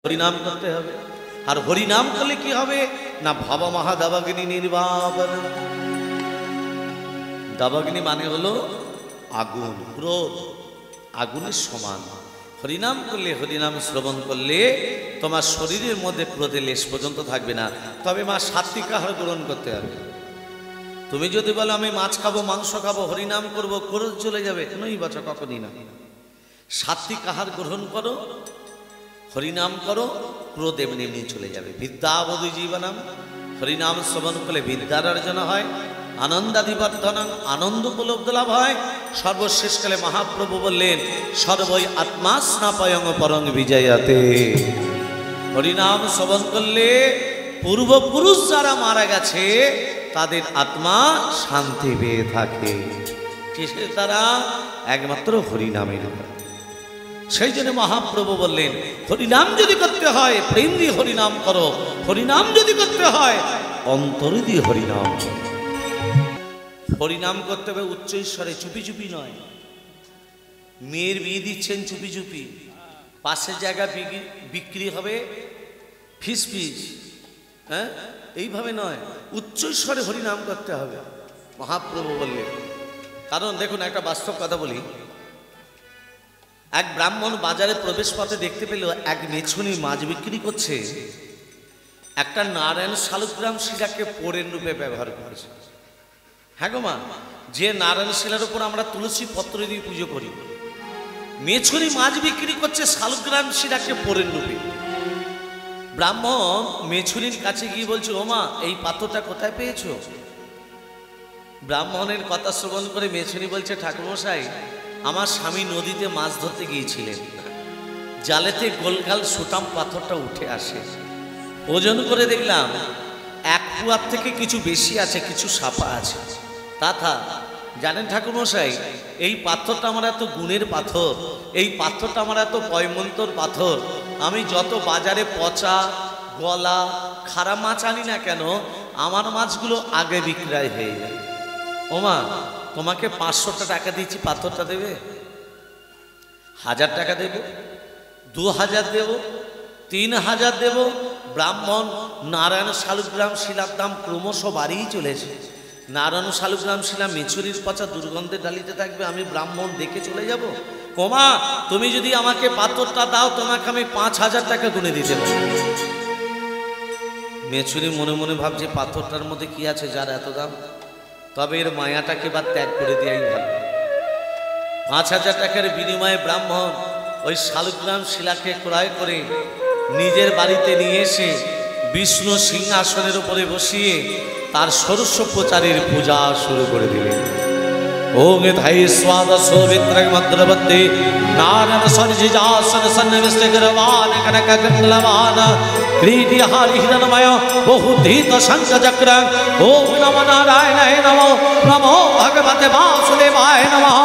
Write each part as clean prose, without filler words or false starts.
হরিনাম করতে হবে। আর হরিনাম করলে কি হবে না, ভব মহাদাবাগ্নি নির্বাপন। দাবাগ্নি মানে হলো আগুন, ক্রোধ আগুনের সমান। হরিনাম করলে, হরিনাম শ্রবণ করলে তোমার শরীরের মধ্যে ক্রোধের লেশ পর্যন্ত থাকবে না। তবে মা সাত্বিক আহার গ্রহণ করতে হবে। তুমি যদি বলো আমি মাছ খাবো, মাংস খাবো, হরিনাম করবো, ক্রোধ চলে যাবে, নই বাছা, কখনই না। সাত্বিক আহার গ্রহণ করো, হরিনাম করো, ক্রোধ এমনি এমনি চলে যাবে। বিদ্যাবধি জীবনাম, হরিনাম শ্রবণ করলে বিদ্যার অর্জন হয়, আনন্দাধিবর্ধনাম, আনন্দ উপলব্ধ লাভ হয়। সর্বশেষকালে মহাপ্রভু বললেন সর্বই আত্মা স্নাপয়ং পরং বিজয়াতে। হরিনাম শ্রবণ করলে পূর্বপুরুষ যারা মারা গেছে তাদের আত্মা শান্তি পেয়ে থাকে। কিসের দ্বারা? একমাত্র হরিনামের। সেই জন্য মহাপ্রভু বললেন হরিনাম যদি করতে হয় প্রেম দিয়ে হরিনাম করো, হরিনাম যদি করতে হয় অন্তর দিয়ে হরিনাম। হরিনাম করতে হবে উচ্চ ঈশ্বরে, চুপি চুপি নয়। মেয়ের বিয়ে দিচ্ছেন চুপি চুপি, পাশের জায়গা বিক্রি হবে ফিস ফিস, হ্যাঁ, এইভাবে নয়, উচ্চ ঈশ্বরে হরিনাম করতে হবে মহাপ্রভু বললেন। কারণ দেখুন, একটা বাস্তব কথা বলি। এক ব্রাহ্মণ বাজারে প্রবেশ পথে দেখতে পেল এক মেছুনি মাছ বিক্রি করছে। একটা নারায়ণ শালগ্রাম শিলাকে পোড়ের রূপে ব্যবহার করেছে। হ্যাঁ গো মা, যে নারায়ণ শিলার উপর আমরা তুলসী পত্র দিয়ে পুজো করি, মেছুনি মাছ বিক্রি করছে শালগ্রাম শিলাকে পোড়ের রূপে। ব্রাহ্মণ মেছুনির কাছে গিয়ে বলছে, ও মা, এই পাথরটা কোথায় পেয়েছো? ব্রাহ্মণের কথা শ্রবণ করে মেছুনি বলছে, ঠাকুরমশাই, আমার স্বামী নদীতে মাছ ধরতে গিয়েছিলেন, জালেতে গোলগাল সুতাম পাথরটা উঠে আসে, ওজন করে দেখলাম এক পুয়ার থেকে কিছু বেশি আছে, কিছু সাপা আছে। তাথা জানেন ঠাকুরমশাই, এই পাথরটা আমার এত গুণের পাথর, এই পাথরটা আমার এত পয়মন্তর পাথর, আমি যত বাজারে পচা গলা খারাপ মাছ আনি না কেন, আমার মাছগুলো আগে বিক্রয় হয়ে যায়। ওমা, তোমাকে 500 টাকা দিচ্ছি, পাথরটা দেবে? 1000 টাকা দেব, 2000 দেব, 3000 দেব। ব্রাহ্মণ নারায়ণ শালগ্রাম শিলার দাম ক্রমশ বাড়িয়ে চলেছে। নারায়ণ শালগ্রাম শিলা মেছুরির পচা দুর্গন্ধে ডালিতে থাকবে, আমি ব্রাহ্মণ দেখে চলে যাব? ওমা, তুমি যদি আমাকে পাথরটা দাও, তোমাকে আমি 5000 টাকা গুনে দিতে পারি। মেছুরি মনে মনে ভাবছে পাথরটার মধ্যে কি আছে যার এত দাম, তবে এর মায়াটাকে বা ত্যাগ করে দেওয়াই ভালো। 5000 টাকার বিনিময়ে ব্রাহ্মণ ওই শালগ্রাম শিলাকে ক্রয় করে নিজের বাড়িতে নিয়ে এসে বিষ্ণু সিংহাসনের উপরে বসিয়ে তার ষোড়শ প্রচারের পূজা শুরু করে দিলেন। ওং ধাই স্বাদস বিত্রং মদ্রবদ্দে নারায়ণ সঞ্জিজাসন সন্নিবিষ্ট গরবান কনক গঙ্গলবান ক্রীডি হারি হিরণময় বহুধীত শঙ্খ চক্র। ওম নমো নারায়ণায় নমো, নমো ভগবতে বাসুদেবায় নমঃ।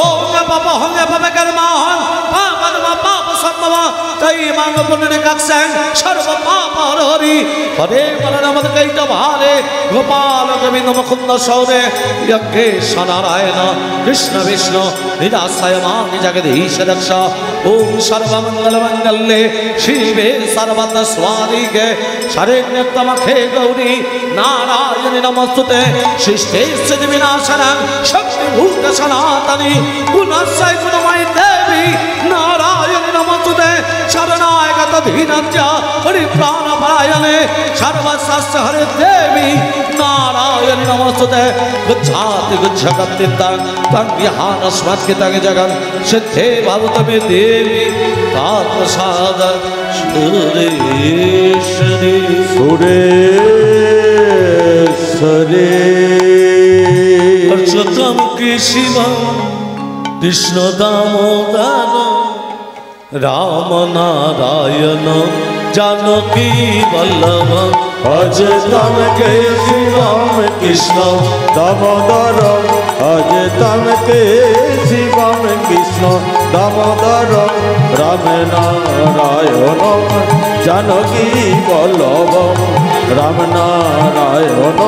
ওম পাপ হং পাপ কর্মহং পাপন পাপ সম্ভব তৈ মাং পুনর্গক্ষং সর্ব পাপ হরি। হরে বলরামদ কৈত ভারে গোপাল গোবিন্দ মুকুন্দ সৌরে যজ্ঞেশ নারায়ণ কৃষ্ণ বিষ্ণু নিরাশয় মাং জগদীশ রক্ষ। ওম সর্বমঙ্গল মঙ্গলে শিবে সর্বত স্বাদিকে শরণ্যতমখে গৌরী নারায়ণী নমস্তুতে। সৃষ্টেশ্চ বিনাশনং শক্তিভূত সনাতনী গুণস্যৈ গুণময়ী দেবী নারায়ণী নমস্তুতে। শরণাগত ধীরঞ্জ হরিপ্রাণপরায়ণে সর্বশস্য হরে দেবী নারায়ণী নমস্তুতে। গুচ্ছাতি গুচ্ছকর্তিতাং তং বিহানস্মৎকৃতং জগৎ সিদ্ধে ভবতমে দেবী তাৎপ্রসাদ সুরেশ্বরী সুরেশ্বরী। পুরুষোত্তম কৃষ্ণ কৃষ্ণ দামোদর রাম নারায়ণ জানকী বল্লভ। আজ তম কে শ্রী রাম কৃষ্ণ দামোদর, আজ তম কে শ্রী রাম কৃষ্ণ দামোদর। রাম নারায়ণ জানকী বল্লভ, রাম নারায়ণ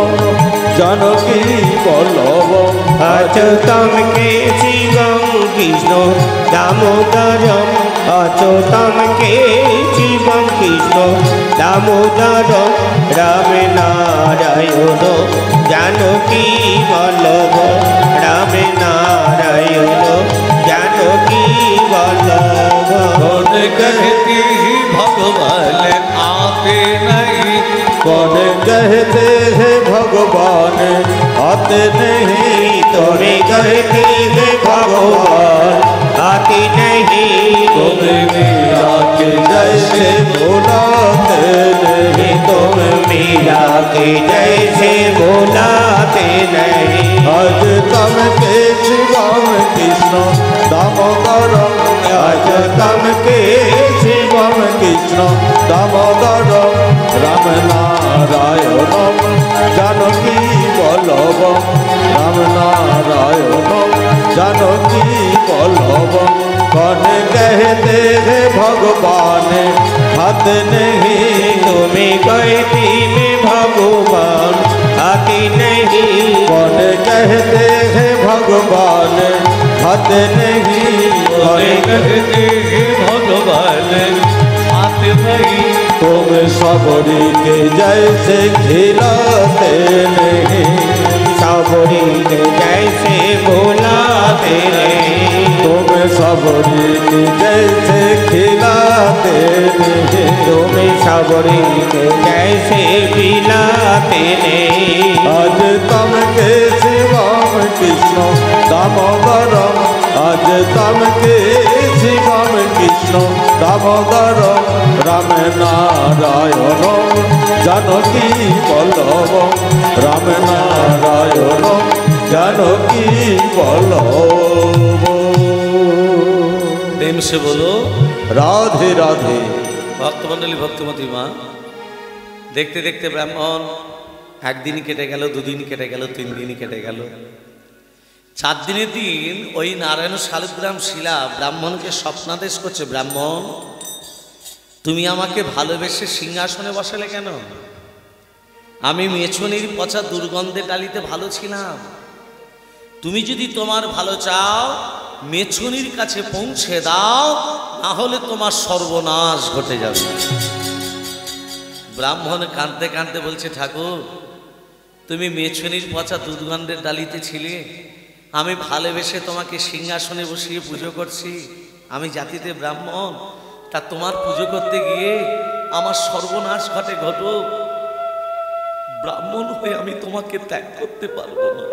জানকী বল্লভ। আজ তম কে শ্রী রাম কৃষ্ণ দামোদর, আজ তম কে শ্রী রাম দামোদর রাম নারায়ণ জানকী বল্লভ রাম নারায়ণ জানকী বল্লভ कौन कहते ही भगवान आते नहीं कौन कहते हैं भगवान आते नहीं तुम्हें कहते हैं भगवान आते नहीं तुम्हें मीरा के जैसे बुलाते नहीं तुम मीरा के जैसे बुलाते नहीं आज तम के शिवम कृष्ण दामोदर आज तम के शिवम कृष्ण दामोदर राम नारायण जानकी बल्लभ राम नारायण जानकी बल्लभ कौन कहते हैं भगवान हाथ नहीं तुम्हें कहती में भगवान आते नहीं कौन कहते हैं भगवान हाथ नहीं कौन कहते ही भगवान आते नहीं तुम सबरी के जैसे खिलाते नहीं सबरी के जैसे बुलाते नहीं तुम सबरी के जैसे खिलाते नहीं तुम सबरी के जैसे पिलाते नहीं आज तम के शिवम कृष्ण दामोदर आज तम के शिवम कृष्ण दामोदर राम नारायण जानकी बल्लभ राम नारायण जानकी बल्लभ प्रेम से बोलो राधे राधे ভক্তমণ্ডলী ভক্তমতী মা দেখতে দেখতে ব্রাহ্মণ একদিন কেটে গেল, দুদিন কেটে গেল, 3 দিন কেটে গেল। 4 দিনের দিন ওই নারায়ণ শালগ্রাম শিলা ব্রাহ্মণকে স্বপ্নাদেশ করছে, ব্রাহ্মণ তুমি আমাকে ভালোবেসে সিংহাসনে বসালে কেন? আমি মেছনির পচা দুর্গন্ধের ডালিতে ভালো ছিলাম। তুমি যদি তোমার ভালো চাও মেছনির কাছে পৌঁছে দাও, না হলে তোমার সর্বনাশ ঘটে যাবে। ব্রাহ্মণ কাঁদতে কাঁদতে বলছে, ঠাকুর তুমি মেছনির পচা দুর্গন্ধের ডালিতে ছিলে, আমি ভালোবেসে তোমাকে সিংহাসনে বসিয়ে পুজো করছি, আমি জাতিতে ব্রাহ্মণ, তা তোমার পুজো করতে গিয়ে আমার সর্বনাশ ঘটুক, ব্রাহ্মণ হয়ে আমি তোমাকে ত্যাগ করতে পারবো না।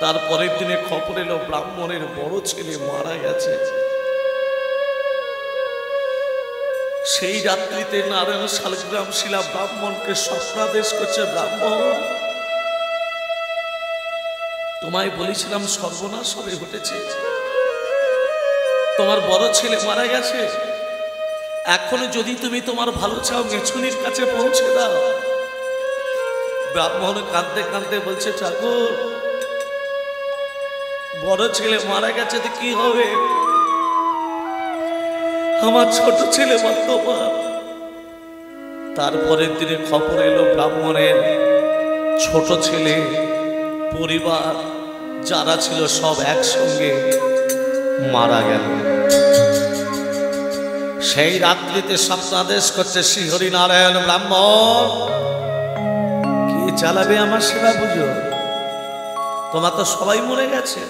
তারপরের দিনে খবর এলো ব্রাহ্মণের বড় ছেলে মারা গেছে। সেই রাত্রিতে নারায়ণ শালগ্রাম শিলা ব্রাহ্মণকে স্বপ্নাদেশ করছে, ব্রাহ্মণ তোমায় বলেছিলাম সর্বনাশ হবে ঘটেছে, তোমার বড় ছেলে মারা গেছে, এখন যদি তুমি তোমার ভালো চাও মেছুনির কাছে পৌঁছে দাও। ব্রাহ্মণ কাঁদতে কাঁদতে বলছে, ঠাকুর বড় ছেলে মারা গেছে তো কি হবে, আমার ছোট ছেলে বর্তমান। তারপরের দিনে খবর এলো ব্রাহ্মণের ছোট ছেলে পরিবার যারা ছিল সব একসঙ্গে মারা গেল। সেই রাত্রিতে স্বপ্নাদেশ করছে শ্রীহরি নারায়ণ, ব্রাহ্মণ কে চালাবে আমার সেবা পুজো, তোমার তো সবাই মরে গেছে।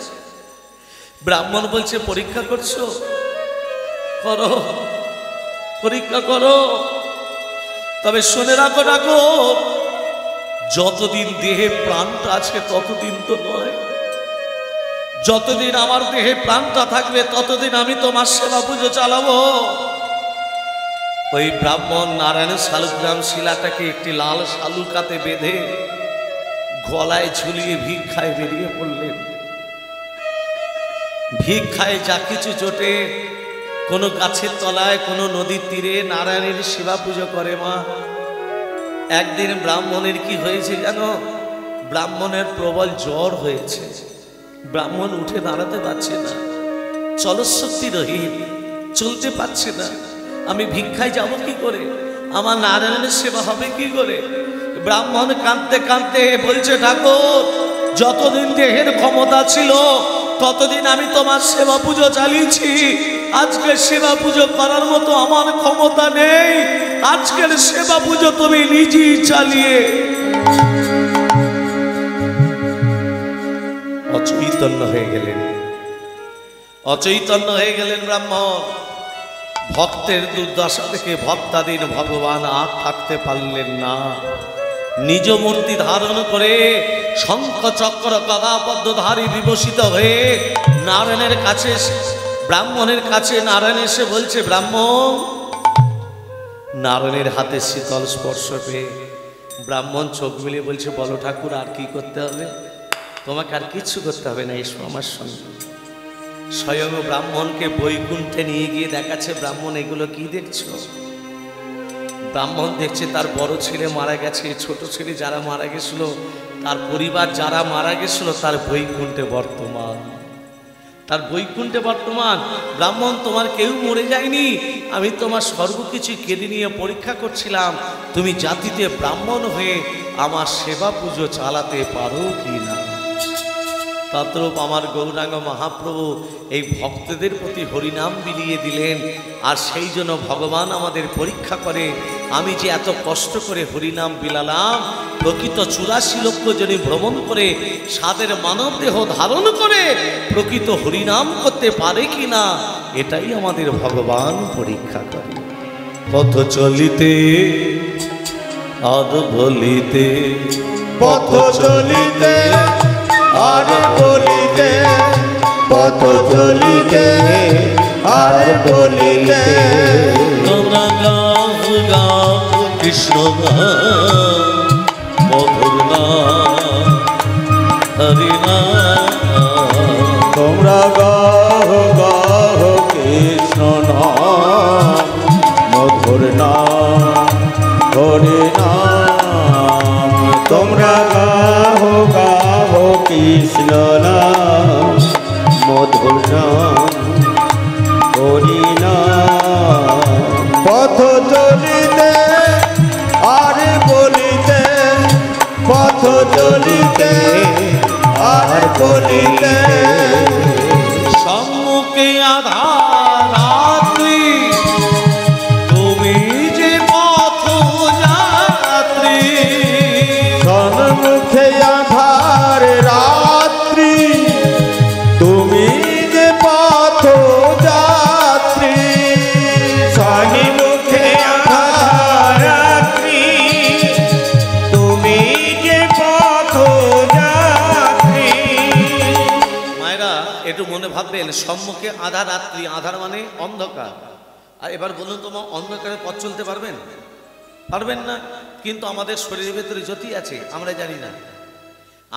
ব্রাহ্মণ বলছে, পরীক্ষা করছো, করো পরীক্ষা করো, তবে শুনে রাখো ঠাকুর যতদিন দেহে প্রাণটা আছে ততদিন তো নয়, যতদিন আমার দেহে প্রাণটা থাকবে ততদিন আমি তোমার সেবা পুজো চালাবো। ওই ব্রাহ্মণ নারায়ণ শালগ্রাম শিলাটাকে একটি লাল শালুকাতে বেঁধে গলায় ঝুলিয়ে ভিক্ষায় বেরিয়ে পড়লেন। ভিক্ষায় যা কিছু জোটে, কোনো গাছের তলায়, কোনো নদীর তীরে নারায়ণের সেবা পুজো করে মা। একদিন ব্রাহ্মণের কি হয়েছে জানো, ব্রাহ্মণের প্রবল জ্বর হয়েছে, ব্রাহ্মণ উঠে দাঁড়াতে পারছে না, চলশক্তি রহিত, চলতে পারছে না। আমি ভিক্ষায় যাব কি করে, আমার নারায়ণের সেবা হবে কি করে? ব্রাহ্মণ কাঁদতে কাঁদতে বলছে, ঠাকুর যতদিন দেহের ক্ষমতা ছিল ততদিন আমি তোমার সেবা পুজো চালিয়েছি, আজকে সেবা পুজো করার মতো আমার ক্ষমতা নেই। আজকের সেবা পুজো তুমি নিজেই চালিয়ে অচৈতন্য হয়ে গেলেন, অচৈতন্য হয়ে গেলেন ব্রাহ্মণ। ভক্তের দুর্দশা থেকে ভক্তাধীন ভগবান আর থাকতে পারলেন না। নিজ মূর্তি ধারণ করে শঙ্খ চক্র গদা পদ্মধারী বিভূষিত হয়ে নারায়ণের কাছে, ব্রাহ্মণের কাছে নারায়ণ এসে বলছে, ব্রাহ্মণ। নারায়ণের হাতে শীতল স্পর্শ পেয়ে ব্রাহ্মণ চোখ মিলিয়ে বলছে, বলো ঠাকুর আর কি করতে হবে? তোমাকে আর কিচ্ছু করতে হবে না, এসো আমার সঙ্গে। স্বয়ং ব্রাহ্মণকে বৈকুণ্ঠে নিয়ে গিয়ে দেখাচ্ছে, ব্রাহ্মণ এগুলো কি দেখছো? ব্রাহ্মণ দেখছে তার বড় ছেলে মারা গেছে, ছোট ছেলে যারা মারা গেছিল, তার পরিবার যারা মারা গেছিল, তার বৈকুণ্ঠে বর্তমান, তার বৈকুণ্ঠে বর্তমান। ব্রাহ্মণ, তোমার কেউ মরে যায়নি, আমি তোমার সর্বকিছু কেড়ে নিয়ে পরীক্ষা করছিলাম তুমি জাতিতে ব্রাহ্মণ হয়ে আমার সেবা পুজো চালাতে পারো কি না। তদ্রূপ আমার গৌরাঙ্গ মহাপ্রভু এই ভক্তদের প্রতি হরিনাম বিলিয়ে দিলেন। আর সেই জন্য ভগবান আমাদের পরীক্ষা করে, আমি যে এত কষ্ট করে হরিনাম বিলালাম, প্রকৃত 84 লক্ষ জনে ভ্রমণ করে সাদের মানব দেহ ধারণ করে প্রকৃত হরিনাম করতে পারে কি না, এটাই আমাদের ভগবান পরীক্ষা করে। পথ চলিতে আর বলিতে, পথ চলিতে আর বলিতে, পথ চলিতে আর বলিতে, তোমরা গাও গাও কৃষ্ণ নাম, মধুর নাম হরি নাম। তোমরা গাহ গাহ কৃষ্ণ নাম, মধুর নাম হরি নাম। তোমরা গাহ গাহ কৃষ্ণ নাম, মধুর নাম হরি নাম। পথ চলিতে আর বলিতে, পথ চলিতে আর বলিতে, সম্মুখে আধার রাত্রি, তুমি যে পথ যাত্রী। সম্মুখে আধার রাত্রি, তুমি যে পথ যাত্রী। সম্মুখে আধার রাত্রি, তুমি যে পথ যাত্রী। মায়েরা একটু মনে ভাববেন, সম্মুখে আধার রাত্রি, আধার মানে অন্ধকার। আর এবার বলুন, তোমার অন্ধকারে পথ চলতে পারবেন? পারবেন না। কিন্তু আমাদের শরীরের ভেতরে জ্যোতি আছে, আমরা জানি না।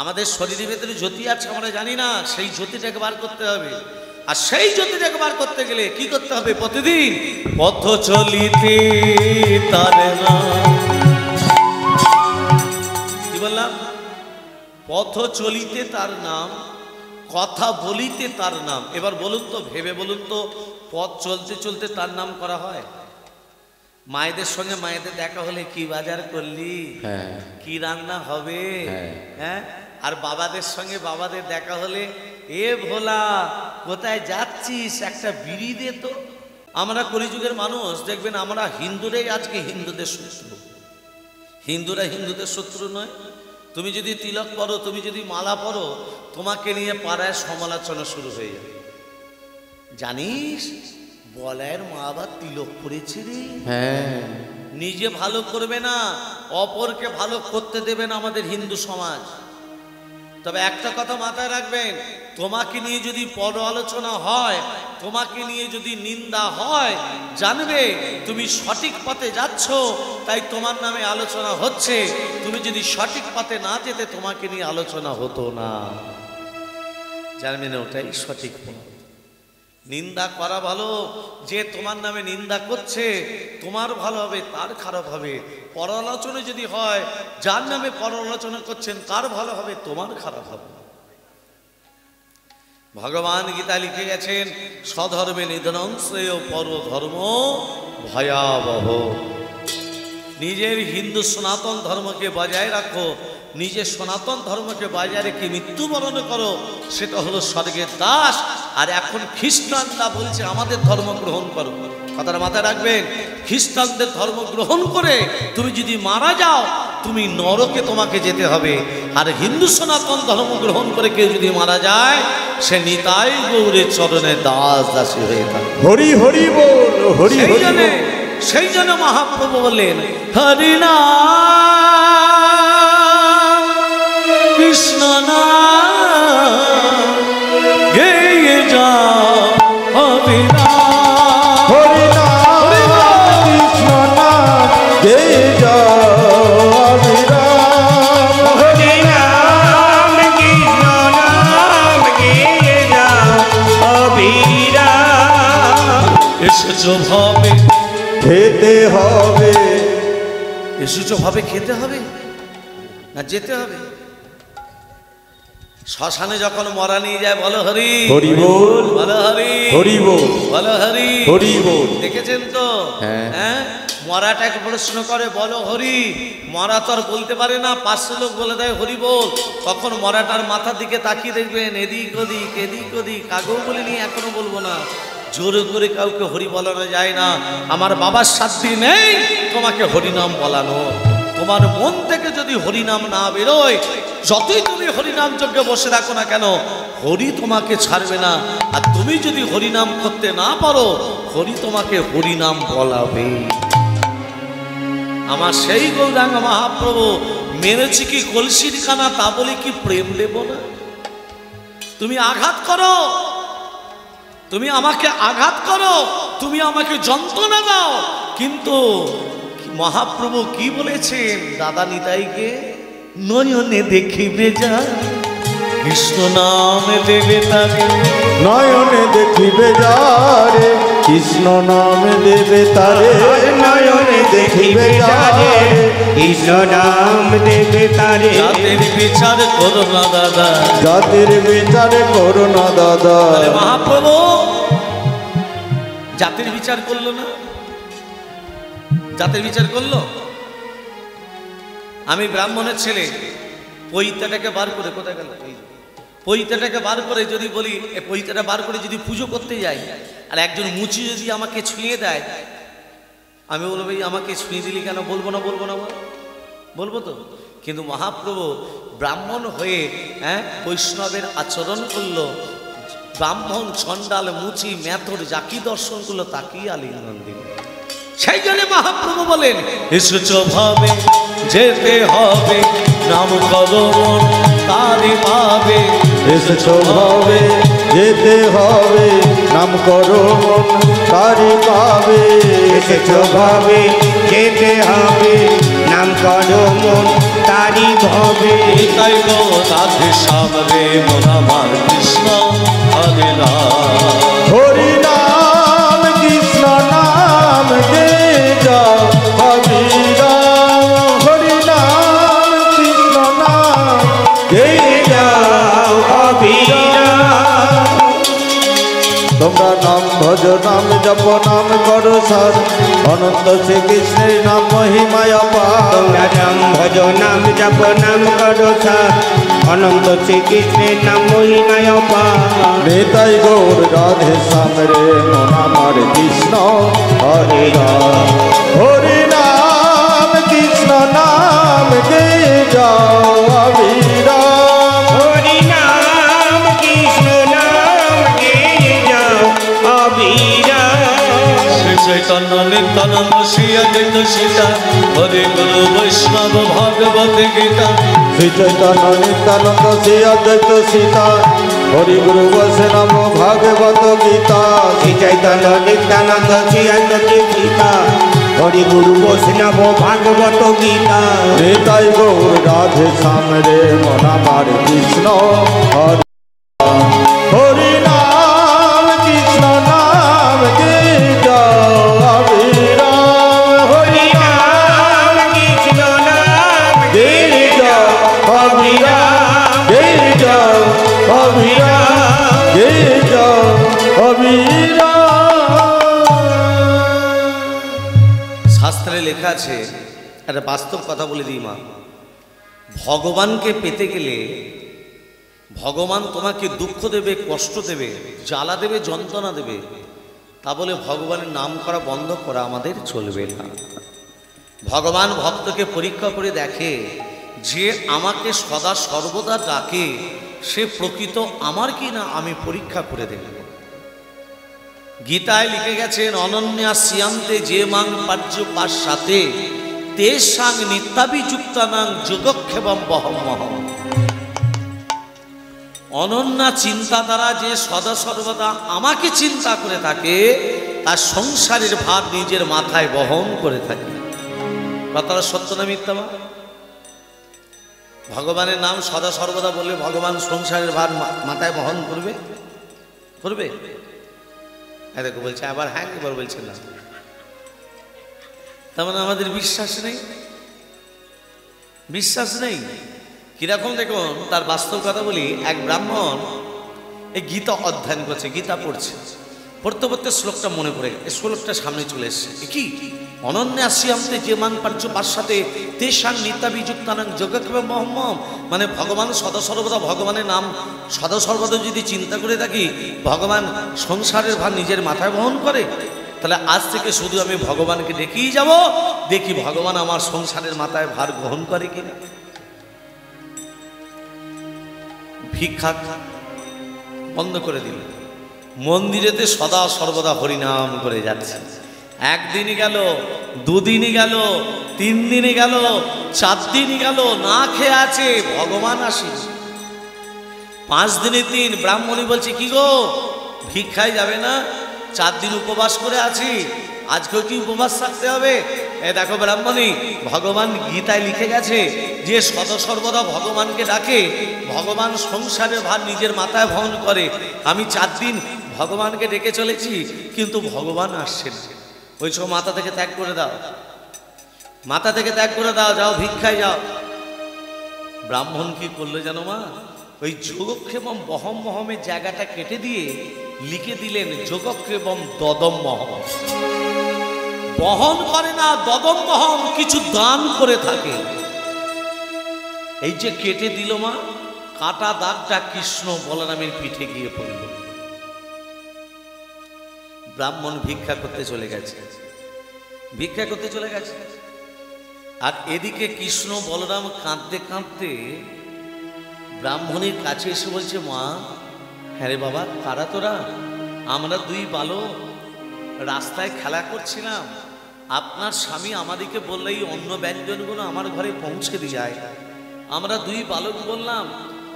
আমাদের শরীরের ভেতরে জ্যোতি আছে, আমরা জানি না। সেই জ্যোতিটাকে বার করতে হবে। আর সেই জ্যোতিটাকে বার করতে গেলে কি করতে হবে? প্রতিদিন পথ চলিতে তার নাম, কি বললাম? পথ চলিতে তার নাম, কথা বলিতে তার নাম। এবার বলুন তো, ভেবে বলুন তো, পথ চলতে চলতে তার নাম করা হয়? মায়েদের সঙ্গে মায়েদের দেখা হলে কি বাজার করলি, কি রান্না হবে, হ্যাঁ। আর বাবাদের সঙ্গে বাবাদের দেখা হলে, এ ভোলা কোথায় যাচ্ছিস, একটা বিড়ি দে তো। আমরা কলিযুগের মানুষ, দেখবেন আমরা হিন্দুরাই আজকে হিন্দুদের শত্রু। হিন্দুরা হিন্দুদের শত্রু নয়। তুমি যদি তিলক পরো, তুমি যদি মালা পরো, তোমাকে নিয়ে পাড়ায় সমালোচনা শুরু হয়ে যাবে। জানিস বলায়ের মা আবার তিলক পরেছে রে। নিজে ভালো করবে না, অপরকে ভালো করতে দেবে না আমাদের হিন্দু সমাজ। তবে একটা কথা মাথায় রাখবেন, তোমাকে নিয়ে যদি পর আলোচনা হয়, তোমাকে নিয়ে যদি নিন্দা হয়, জানবে তুমি সঠিক পথে যাচ্ছ, তাই তোমার নামে আলোচনা হচ্ছে। তুমি যদি সঠিক পথে না যেতে, তোমাকে নিয়ে আলোচনা হতো না। জানবেন ওটাই সঠিক পথ। নিন্দা করা ভালো, যে তোমার নামে নিন্দা করছে তোমার ভালো হবে, তার খারাপ হবে। পরালোচনা যদি হয়, যার নামে পরালোচনা করছেন তার ভালো হবে, তোমার খারাপ হবে। ভগবান গীতা লিখে গেছেন, স্বধর্মে নিধনং শ্রেয় পরধর্ম ভয়াবহ। নিজের হিন্দু সনাতন ধর্মকে বজায় রাখো, নিজের সনাতন ধর্মকে বজায় রেখে মৃত্যুবরণ করো, সেটা হলো স্বর্গের দাস। আর এখন খ্রিস্টানরা বলছে আমাদের ধর্ম গ্রহণ করো। কথাটা মাথায় রাখবেন, খ্রিস্টানদের ধর্ম গ্রহণ করে তুমি যদি মারা যাও তুমি নরকে তোমাকে যেতে হবে। আর হিন্দু সনাতন ধর্ম গ্রহণ করে কেউ যদি মারা যায় সে নিতাই গৌরের চরণে দাস দাসী হয়ে থাকে। হরি হরি বল, হরি হরি বল। সেই জন্য মহাপ্রভু বললেন হরি নাম কৃষ্ণ নাম গেয়ে যাও হরি নাম, হরি নাম কৃষ্ণ নাম গেয়ে যাও অবিরাম। হরি নাম কৃষ্ণ নাম গেয়ে যাও অবিরাম। এসেছো ভাবে খেতে হবে, এসেছো ভাবে খেতে হবে না যেতে হবে? শ্মশানে যখন মরা নিয়ে যায় বলো হরি হরি বল, বলো হরি হরি বল, বলো হরি হরি বল। দেখেছেন তো? হ্যাঁ, মরাটাকে প্রশ্ন করে বলো হরি, মরা তো আর বলতে পারে না, 500 লোক বলে দেয় হরি বল। তখন মরাটার মাথার দিকে তাকিয়ে দেখবেন এদিক ওদিক এদিক ওদিক, আগেও বলিনি এখনো বলবো না, জোরে করে কাউকে হরি বলানো যায় না। আমার বাবার শাস্তি নেই তোমাকে হরিনাম বলানো। তোমার মন থেকে যদি হরিনাম না বেরোয়, যতই তুমি হরিনাম যজ্ঞে বসে রাখো না কেন, হরি তোমাকে ছাড়বে না। আর তুমি যদি হরিনাম করতে না পারো, হরি তোমাকে হরিনাম বলাবে। আমার সেই গৌরাঙ্গ মহাপ্রভু মেরেছি কি কলসির কানা, তা বলে কি প্রেম দেব না? তুমি আঘাত করো, তুমি আমাকে আঘাত করো, তুমি আমাকে যন্ত্রণা দাও, কিন্তু মহাপ্রভু কি বলেছেন দাদা নিতাইকে? নয়নে দেখিবে যা কৃষ্ণ নাম দেবে তারে, নয়নে দেখিবে যারে কৃষ্ণ নাম দেবে তারে, নয়নে দেখিবে যারে কৃষ্ণ নাম দেবে তারে। জাতির বিচার করো না দাদা, জাতির বিচার করো না দাদা। আরে মহাপ্রভু জাতির বিচার করলো না, জাতির বিচার করলো? আমি ব্রাহ্মণের ছেলে, পৈতাটাকে বার করে, কোথায় গেল পৈতাটাকে বার করে যদি বলি এ পৈতাটা বার করে যদি পুজো করতে যাই, আর একজন মুচি যদি আমাকে ছুঁয়ে দেয়, আমি বলবো এই আমাকে ছুঁয়ে দিলি কেন? বলবো না বলবো না বলবো তো। কিন্তু মহাপ্রভু ব্রাহ্মণ হয়ে বৈষ্ণবের আচরণ করলো, ব্রাহ্মণ চণ্ডাল মুচি মেথর যাকি দর্শন করলো তাকেই আলিঙ্গন দিল। সেই জন্য মহাপ্রভু বলেন এসেছ ভাবে যেতে হবে, নাম করো মন তারি পাবে। এসেছ ভাবে যেতে হবে, নাম করো মন তারি পাবে। এসেছ ভাবে যেতে হবে, নাম করো মন তারি ভবে। তাই গো রাধে শ্যাম রে মন আমার কৃষ্ণ হরে রাম, হরি নাম কৃষ্ণ নাম গে যাও অবিরাম। হরি নাম কৃষ্ণ নাম গে যাও অবিরাম। তোমরা নাম ভজ নাম জপ নাম করো সার, অনন্ত শ্রীকৃষ্ণের নাম মহিমায় অপার। তোমরা নাম ভজ নাম জপ নাম করো সার, অনন্ত শ্রীকৃষ্ণের নাম মহিমায় অপার। নিতাই গৌর রাধে শ্যাম রে মন আমার কৃষ্ণ হরে রাম। হরি নাম কৃষ্ণ নাম গে যাও অবিরাম। হরি নাম কৃষ্ণ নাম গেয়ে যাও অবিরাম। শ্রী চৈতন্য নিত্যানন্দ শ্রী অদ্বৈত সীতা, হরে গুরু বৈষ্ণব ভাগবত গীতা। শ্রী চৈতন্য নিত্যানন্দ শ্রী অদ্বৈত সীতা, হরি গুরু বৈষ্ণব ভাগবত গীতা। শ্রী চৈতন্য নিত্যানন্দ শ্রী অদ্বৈত গীতা, হরি গুরু বৈষ্ণব ভাগবত গীতা। নিতাই গৌর রাধে শ্যাম রে মন আমার কৃষ্ণ হরে রাম। হরি নাম কৃষ্ণ নাম গে যাও অবিরাম। হরি নাম কৃষ্ণ নাম গে যাও অবিরাম, গে যাও অবিরাম, গে যাও অবিরাম। শাস্ত্রে লেখা আছে, একটা বাস্তব কথা বলে দিই মা, ভগবানকে পেতে গেলে ভগবান তোমাকে দুঃখ দেবে, কষ্ট দেবে, জ্বালা দেবে, যন্ত্রণা দেবে, তা বলে ভগবানের নাম করা বন্ধ করা আমাদের চলবে না। ভগবান ভক্তকে পরীক্ষা করে দেখে, যে আমাকে সদা সর্বদা ডাকে সে প্রকৃত আমার কি না আমি পরীক্ষা করে দেখব। গীতায় লিখে গেছেন, অনন্যা সিয়ান্তে যে মাং পার্য পাশ্চাতে তে সাং নিত্যাভিযুক্তানাং যোগক্ষেমং বহম্মহম। অনন্যা চিন্তা দ্বারা যে সদা সর্বদা আমাকে চিন্তা করে থাকে, তার সংসারের ভার নিজের মাথায় বহন করে থাকে। কথাটা সত্য না মিথ্যা? ভগবানের নাম সদা সর্বদা বললে ভগবান সংসারের ভার মাথায় বহন করবে? করবে? দেখো বলছে আবার হ্যাঁ, এবার বলছে না। তার মানে আমাদের বিশ্বাস নেই, বিশ্বাস নেই। কিরকম দেখুন, তার বাস্তব কথা বলি। এক ব্রাহ্মণ এই গীতা অধ্যয়ন করছে, গীতা পড়ছে, পড়তে পড়তে শ্লোকটা মনে পড়ে, এই শ্লোকটা সামনে চলে এসছে। কি? অনন্যা সিয়ান্তে যে মান পার্য পাশ্চাতে তেষাং নিত্যাভিযুক্তানাং যোগক্ষেমং বহম্মহম। মানে ভগবান সদা সর্বদা, ভগবানের নাম সদা সর্বদা যদি চিন্তা করে থাকি, ভগবান সংসারের ভার নিজের মাথায় বহন করে। তাহলে আজ থেকে শুধু আমি ভগবানকে ডেকেই যাব, দেখি ভগবান আমার সংসারের মাথায় ভার গ্রহণ করে কিনা। ভিক্ষা বন্ধ করে দিল, মন্দিরেতে সদা সর্বদা হরিনাম করে যাচ্ছে। একদিনই গেল, দুদিনই গেল, 3 দিনই গেল, 4 দিনই গেল, না খেয়ে আছে, ভগবান আসি। 5 দিনে 3 ব্রাহ্মণী বলছে, কি গো ভিক্ষায় যাবে না? 4 দিন উপবাস করে আছি, আজকেও কি উপবাস থাকতে হবে? এ দেখো ব্রাহ্মণী, ভগবান গীতায় লিখে গেছে যে সদা সর্বদা ভগবানকে ডাকে, ভগবান সংসারের ভার নিজের মাথায় বহন করে। আমি 4 দিন ভগবানকে ডেকে চলেছি, কিন্তু ভগবান আসছেন। ওই সব মাথা থেকে ত্যাগ করে দাও, মাথা থেকে ত্যাগ করে দাও, যাও ভিক্ষায় যাও। ব্রাহ্মণ কি করলো জানো মা? ওই যোগক্ষেমং বহম্মহমের জায়গাটা কেটে দিয়ে লিখে দিলেন যোগক্ষেমং দদম্মহম। বহন করে না, দদম্মহম, কিছু দান করে থাকে। এই যে কেটে দিল মা, কাটা দাগটা কৃষ্ণ বলরামের পিঠে গিয়ে পড়ল। ব্রাহ্মণ ভিক্ষা করতে চলে গেছে, ভিক্ষা করতে চলে গেছে। আর এদিকে কৃষ্ণ বলরাম কাঁদতে কাঁদতে ব্রাহ্মণের কাছে এসে বলছে, মা, হ্যাঁ রে বাবা, কারা তোরা? আমরা 2 বালক রাস্তায় খেলা করছিলাম, আপনার স্বামী আমাদেরকে বললে এই অন্ন ব্যঞ্জনগুলো আমার ঘরে পৌঁছে দিয়ে যায়। আমরা 2 বালক বললাম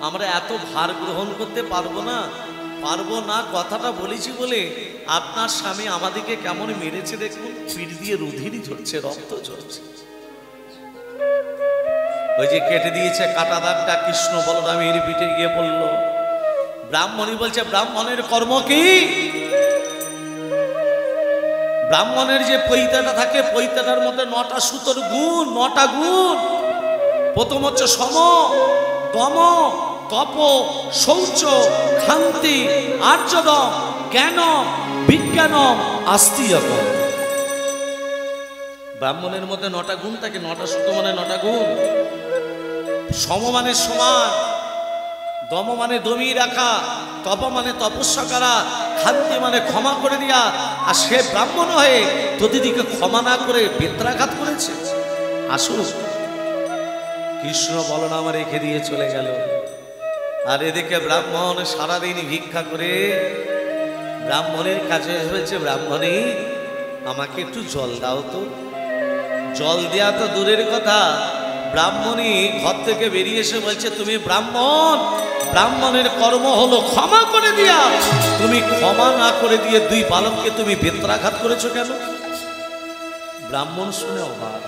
আমরা এত ভার গ্রহণ করতে পারবো না, পারবো না কথাটা বলেছি বলে আপনার স্বামী আমাদেরকে কেমন মেরেছে দেখুন, পিঠ দিয়ে রুধির ঝরছে, রক্ত ঝরছে। ওই যে কেটে দিয়েছে কাটা দাগটা কৃষ্ণ বলরামের পিঠে গিয়ে পড়ল। ব্রাহ্মণী বলছে, ব্রাহ্মণের কর্ম কি? ব্রাহ্মণের যে পৈতাটা থাকে, পৈতাটার মধ্যে 9টা সুতোর গুণ, 9টা গুণ। প্রথম হচ্ছে সম, দম, তপ, শৌচ, ক্ষান্তি, আর্যদম, জ্ঞান, বিজ্ঞান, আস্তিক। ব্রাহ্মণের মধ্যে 9টা গুণ থাকে, 9টা সুতো মানে 9টা গুণ। সম মানে সমান, দম মানে দমিয়ে রাখা, তপ মানে তপস্যা করা, ক্ষান্তি মানে ক্ষমা করে দেওয়া। আর সে ব্রাহ্মণ হয়ে তোদিদিকে ক্ষমা না করে বেত্রাঘাত করেছে। আসুন, কৃষ্ণ বলরাম রেখে দিয়ে চলে গেল। আর এদিকে ব্রাহ্মণ সারাদিন ভিক্ষা করে ব্রাহ্মণের কাছে হয়েছে, ব্রাহ্মণী আমাকে একটু জল দাও তো। জল দেওয়া তো দূরের কথা, ব্রাহ্মণী ঘর থেকে বেরিয়ে এসে বলছে, তুমি ব্রাহ্মণ, ব্রাহ্মণের কর্ম হলো ক্ষমা করে দিয়া, তুমি ক্ষমা না করে দিয়ে 2 বালককে তুমি বেত্রাঘাত করেছো কেন? ব্রাহ্মণ শুনে অবাক,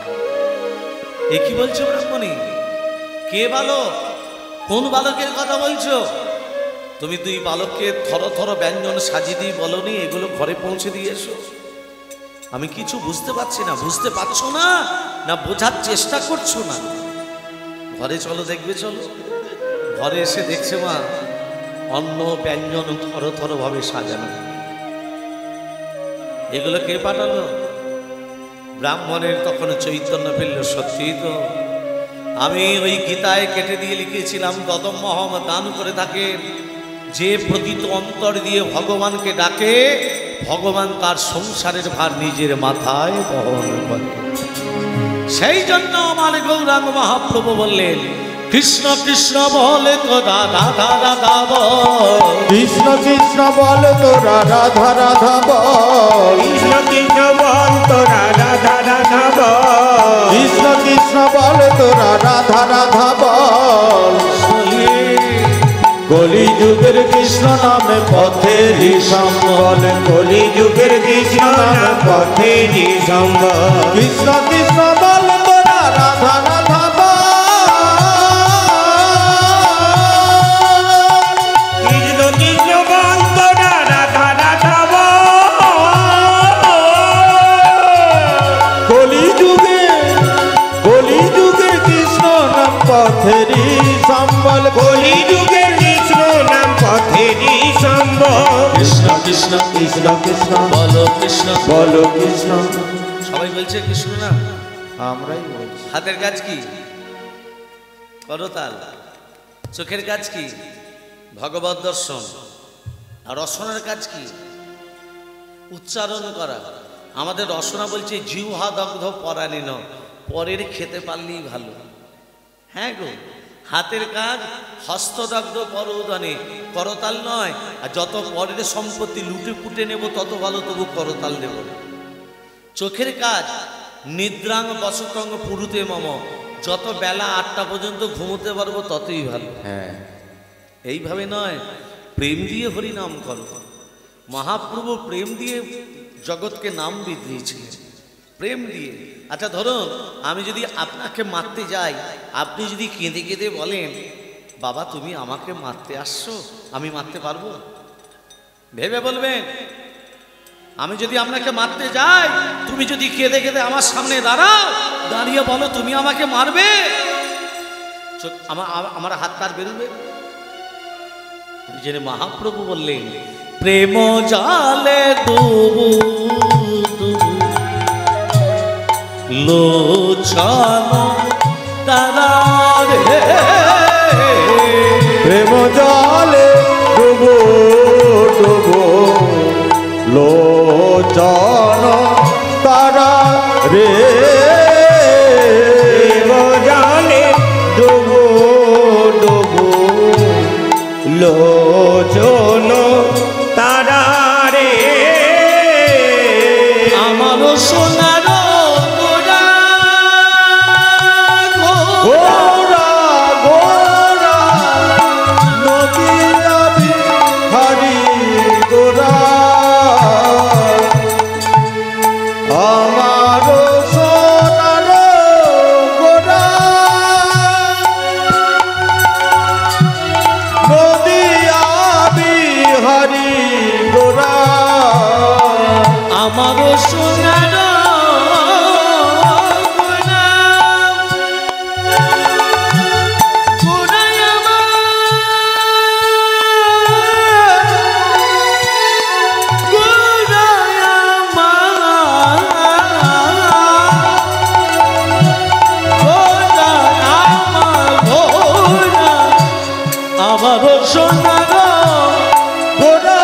এ কি বলছো ব্রাহ্মণী? কে বালক? কোন বালকের কথা বলছো? তুমি 2 বালককে থর থর ব্যঞ্জন সাজিয়ে দিয়ে বলনি এগুলো ঘরে পৌঁছে দিয়ে এসো? আমি কিছু বুঝতে পারছি না। বুঝতে পারছো না, না বোঝার চেষ্টা করছো না? ঘরে চলো, দেখবে চলো। ঘরে এসে দেখছে মা অন্ন ব্যঞ্জন থর থর ভাবে সাজানো। এগুলো কে পাঠালো? ব্রাহ্মণের তখন চৈতন্য ফেললো, সত্যি তো আমি ওই গীতায় কেটে দিয়ে লিখেছিলাম গৌতম মহারাজ দান করে থাকে যে প্রকৃত অন্তর দিয়ে ভগবানকে ডাকে ভগবান তার সংসারের ভার নিজের মাথায় বহন করে। সেই জন্য আমার গৌরাঙ্গ মহাপ্রভু বললেন কৃষ্ণ কৃষ্ণ বলে তোরা রাধা রাধা বল, কৃষ্ণ কৃষ্ণ বল তোরা রাধা রাধা বল, কৃষ্ণ কৃষ্ণ বল তোরা রাধা রাধা বল, কৃষ্ণ কৃষ্ণ বল তোরা রাধা রাধা বল। কলি যুগের কৃষ্ণ নামে পথেরই সম্বল, কলি যুগের কৃষ্ণ নাম পথেরই সম্বল, কৃষ্ণ কৃষ্ণ বল তোরা রাধা রাধা বল, কৃষ্ণ কৃষ্ণ বল তোরা রাধা রাধা বল। কলি যুগে কৃষ্ণ নাম পথেরই সম্বল, কলি যুগের কৃষ্ণ নাম পথেরই সম্বল, কৃষ্ণ কৃষ্ণ কৃষ্ণ কৃষ্ণ বলো কৃষ্ণ। বলো কৃষ্ণ। সবাই বলছে কৃষ্ণ নাম, আমরাই বলছি। হাতের কাজ কি করতাল, চোখের কাজ কি ভগবত দর্শন, আর রসনার কাজ কি উচ্চারণ করা। আমাদের রসনা বলছে জিহ্বা দগ্ধ পরাণীন, পরের খেতে পারলেই ভালো। হ্যাঁ গো, হাতের কাজ হস্তদগ্ধ পরোদনে, করতাল নয়। আর যত পরের সম্পত্তি লুটে পুটে নেব তত ভালো, তবু করতাল দেব না। চোখের কাজ নিদ্রাং বসতং পুরুতে মম, যত বেলা 8টা পর্যন্ত ঘুমোতে পারবো ততই ভালো। হ্যাঁ, এইভাবে নয়, প্রেম দিয়ে হরি নাম করো। মহাপ্রভু প্রেম দিয়ে জগৎকে নাম দিয়েছিলেন, প্রেম দিয়ে। আচ্ছা ধরুন আমি যদি আপনাকে মারতে যাই, আপনি যদি কেঁদে কেঁদে বলেন বাবা তুমি আমাকে মারতে আসছো, আমি মারতে পারবো? ভেবে বলবেন। আমি যদি আপনাকে মারতে যাই, তুমি যদি কেঁদে কেঁদে আমার সামনে দাঁড়াও, দাঁড়িয়ে বলো তুমি আমাকে মারবে, আমার হাত তার বেরোবে? যিনি মহাপ্রভু বললেন প্রেম জালে ডুবু লোচন তারা রে, প্রেম জলে ডুবো ডুবো লোচন তারা রে, প্রেম জালে ডুবো ডুবো লোচন তারা রে, আমার সোনার গোরা গোরা গোরা নদী আবি হরি গোরা, আমার সোনার গোরা নদী আবি হরি গোরা, আমার সোনার গোরা, গোরাই আমার, গোরাই আমার, গোরাই আমার, গোরা আমার সোনার গোরা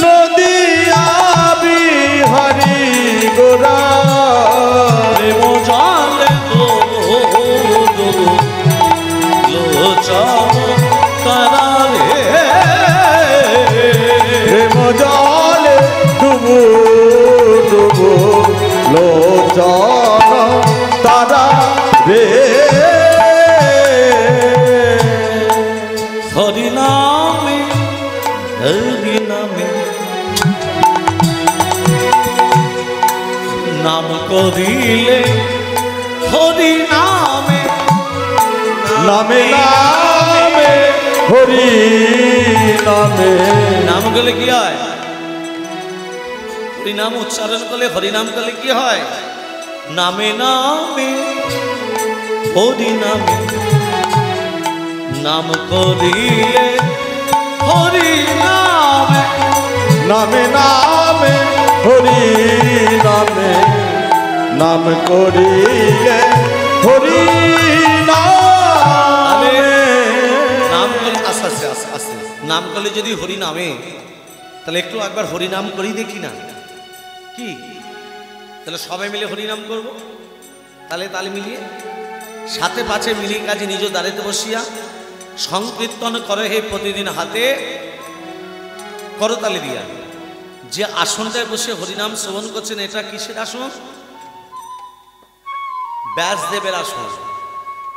নদী আবি হরি গোরা, প্রেম জলে লোচন তারা রে, প্রেম জলে ডুবু ডুবু লোচন তারা রে, হরি নামে হরি নামে নাম করিলে, হরি নামে নামে নামে হরি নামে, নাম করলে কি হয়? হরি নাম উচ্চারণ করলে, হরি নাম করলে কি হয়? নামে নামে হরি নামে নাম করিলে, হরি নামে নামে নামে হরি নামে নাম করিলে, হরি নাম করলে আস্তে আস্তে আস্তে আস্তে নাম করলে যদি হরি নামে, তাহলে একটু একবার হরি নাম করেই দেখি না কি? তাহলে সবাই মিলে হরি নাম করবো, তাহলে তালে মিলিয়ে সাথে পাছে মিলিয়ে কাজে নিজ দাঁড়িতে বসিয়া সংকীর্তন করে হে প্রতিদিন হাতে করতালি দিয়া। যে আসনটায় বসে হরিনাম শ্রবণ করছেন, এটা কিসের আসন? ব্যাসদেবের আসন।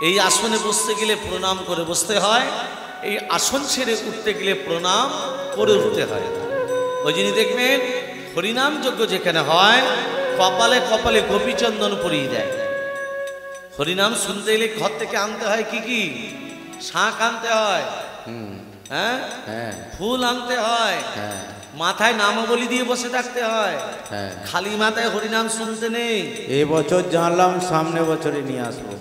এই আসনে বসতে গেলে প্রণাম করে বসতে হয়, এই আসন ছেড়ে উঠতে গেলে প্রণাম করে উঠতে হয়। ওই জন্য দেখবেন হরিনাম যজ্ঞ যেখানে হয়, কপালে কপালে গোপীচন্দন পরিয়ে দেয়। হরিনাম শুনতে গেলে ঘর থেকে আনতে হয় কি কি? শাঁখ আনতে হয়, হ্যাঁ, ফুল আনতে হয়, মাথায় নামাবলী দিয়ে বসে থাকতে হয়। খালি মাথায় হরিনাম শুনতে নেই। এ বছর জানলাম, সামনে বছরে নিয়ে আসবো।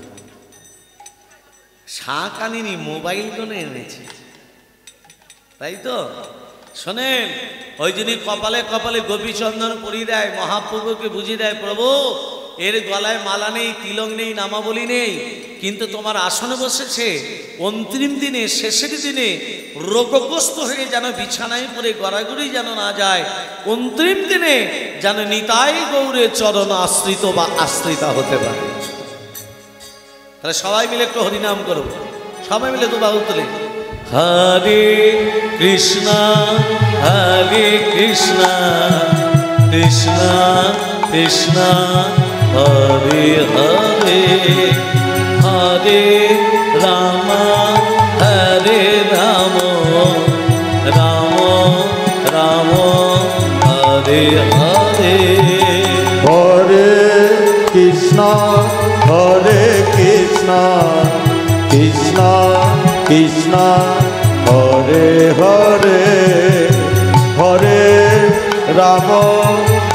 শাঁখ আনিনি, মোবাইল তো এনেছি, তাই তো। শোনেন, ওই জন্য কপালে কপালে গোপীচন্দন পরিয়ে দেয়, মহাপ্রভুকে বুঝিয়ে দেয়, প্রভু এর গলায় মালা নেই, তিলক নেই, নামাবলী নেই, কিন্তু তোমার আসনে বসেছে। অন্তিম দিনে, শেষের দিনে রোগগ্রস্ত হয়ে যেন বিছানায় পড়ে গড়াগড়ি যেন না যায়। অন্তিম দিনে যেন নিতাই গৌরে চরণ আশ্রিত বা আশ্রিতা হতে পারে। তাহলে সবাই মিলে একটু হরিনাম করবো, সবাই মিলে তো বাহু তুলে হরে কৃষ্ণ হরে কৃষ্ণ কৃষ্ণ কৃষ্ণ হরে হরে হরে রাম হরে রাম রাম রাম হরে হরে। হরে কৃষ্ণ হরে কৃষ্ণ কৃষ্ণ কৃষ্ণ হরে হরে হরে রাম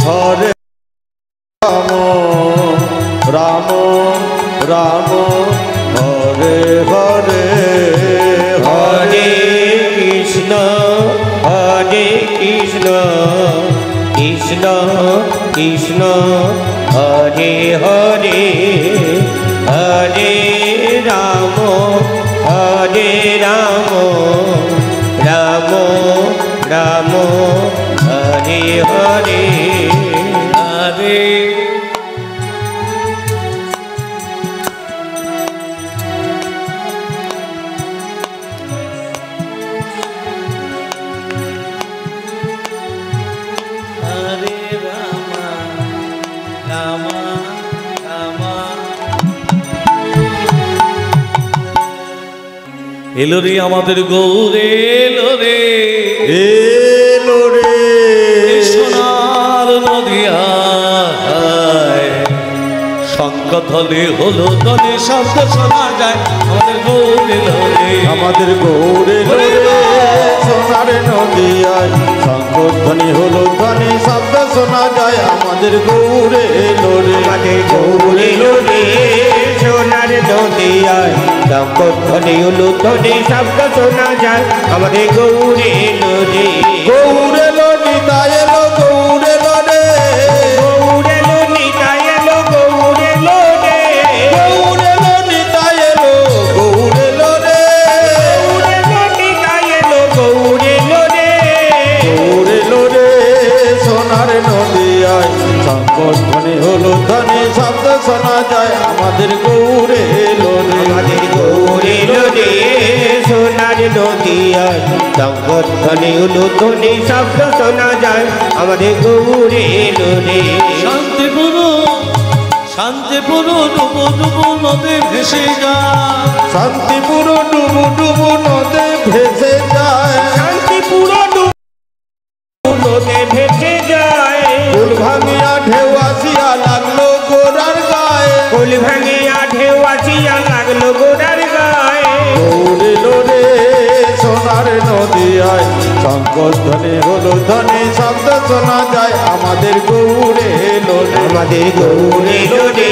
হরে রাম রাম রাম হরে হরে হরে কৃষ্ণ হরে কৃষ্ণ কৃষ্ণ কৃষ্ণ হরে হরে হরে রাম হরে রাম রাম রাম হরে হরে হরে হরে রাম রাম রাম। এলো রে আমাদের গৌরে, এলো রে এলো রে সোনার নদিয়ায়, শঙ্খধ্বনি হলো ধ্বনি শব্দ শোনা যায়, আমাদের গৌরে এলো রে, আমাদের গৌরে রে সোনার নদিয়ায়, শঙ্খধ্বনি হলো ধ্বনি শব্দ শোনা যায়, আমাদের গৌরে এলো রে, আমাদের গৌরে লোরে সোনার নদিয়ায়, শঙ্খধ্বনি উলুধ্বনি শব্দ শোনা যায়, আমাদের গৌরে লোরে গৌরে লো নিতাই এলো গৌরে লো রে, গৌরে লো নিতাই এলো গৌরে লোরে গৌরে লো নিতাই এলো গৌরে লো রে, গৌরে লো নিতাই এলো গৌরে লোরে গৌরে লো রে সোনার নদিয়ায়, শঙ্খধ্বনি হলো ধ্বনি শব্দ শোনা যায়, আমাদের গৌরে এলো রে, আমাদের গৌরে লোরে সোনার নদিয়ায়, শঙ্খধ্বনি উলুধ্বনি শব্দ শোনা যায়, আমাদের গৌরে লোরে শান্তিপুর শান্তিপুর ডুবো ডুবো নদে ভেসে যায়, শান্তিপুর ডুবু ডুবু নদে ভেসে যায়, শান্তিপুর নদে ভেসে যায়, ফুল ভাঙিয়া ঢেউ আসিয়া লাগলো গোরার গায়ে, ফুল ভাঙিয়া ঢেউ আসিয়া লাগলো গোড়ার গায়ে, গৌরে লো রে সোনার নদিয়ায়, শঙ্খধ্বনি হলো ধ্বনি শব্দ শোনা যায়, আমাদের গৌরে এলো রে, আমাদের গৌরে লোরে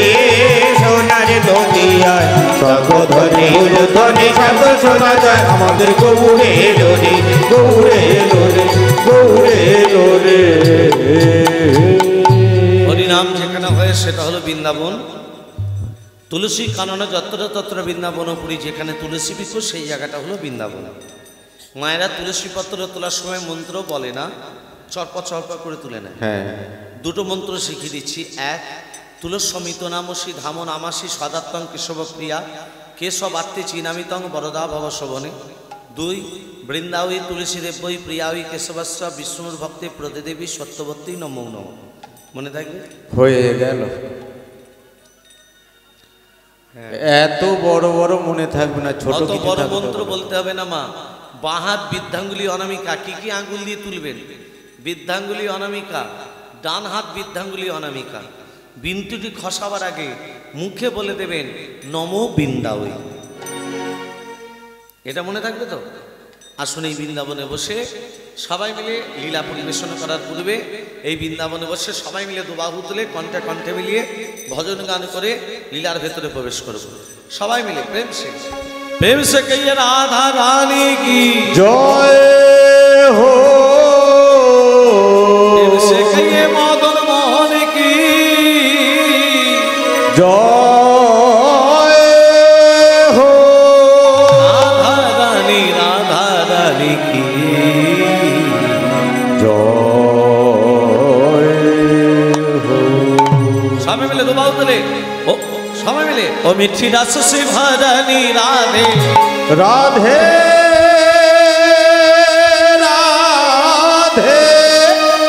সোনার নদিয়ায়, শঙ্খধ্বনি উলুধ্বনি শব্দ শোনা যায়, আমাদের গৌরে লোরে গৌরে এলো রে, গৌরে এলো রে। হরিনাম যেখানে হয় সেটা হলো বৃন্দাবন। তুলসী কাননে যত্র তত্র বৃন্দাবনপুরী, যেখানে তুলসী বৃক্ষ সেই জায়গাটা হলো বৃন্দাবন। মায়েরা তুলসী পত্র তোলার সময় মন্ত্র বলে না, চরপা চরপা করে তুলে নেয়। হ্যাঁ, দুটো মন্ত্র শিখিয়ে দিচ্ছি। এক, তুলসমিত নামসী ধাম নামাসী সদাত্তং কেশব প্রিয়া কেশব আত্মে চিনামিতং বরদা ভব শোভনে। দুই, বৃন্দাবী তুলসী দেবী প্রিয়াবী কেশবাস্য বিষ্ণুর ভক্তি প্রদেদেবী সত্যবতী নমো নম। মনে থাকবে? হয়ে গেল। এত বড় বড় মনে থাকবে না, ছোট অত কিছু বড় থাকতে মন্ত্র হবে। বলতে হবে না মা। বাহাত বৃদ্ধাঙ্গুলি অনামিকা। কি কি আঙ্গুল দিয়ে তুলবেন? বৃদ্ধাঙ্গুলি অনামিকা, ডান হাত বৃদ্ধাঙ্গুলি অনামিকা। বিন্দুটি খসাবার আগে মুখে বলে দেবেন নমো বৃন্দাবী। এটা মনে থাকবে তো? আসুন এই বৃন্দাবনে বসে সবাই মিলে লীলা পরিবেশন করার পূর্বে এই বৃন্দাবনে বসে সবাই মিলে দুবাহু তুলে কণ্ঠে কণ্ঠে মিলিয়ে ভজন গান করে লীলার ভেতরে প্রবেশ করব। সবাই মিলে প্রেম সে কইয়ে রাধা রানী কি জয় হো, প্রেম সে কইয়ে মদন মোহন কি জয় হো, রাধা রানী কি জয় হো। সবাই মিলে দুবাহু তুলে ও সবাই মিলে ও মিঠি রাস সে ভরানি রাধে রাধে রাধে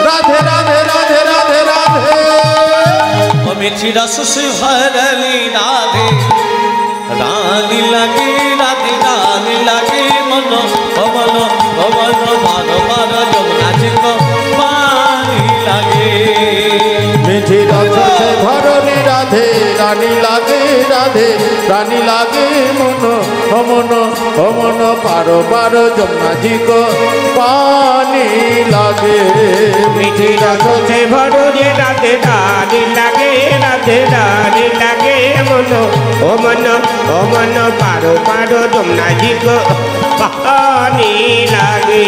রাধে রাধে রাধে রাধে রাধে, ও মিঠি রাস সে ভরানি রাধে রানী লাগে রাধে রানী লাগে মন কমল কমল বার বার যমুনা চিক পানি লাগে। মিঠি রস সে ভরনি রাধে রানী লাগে রাধে রানী লাগে মন মন মন পারো পারো যমুনাজি কো পানি লাগে। মিঠি রসে ভরুরে রাধে রানী লাগে রাধে রানী লাগে মনো ও মন পারো পারো যমুনাজি গো পানি লাগে।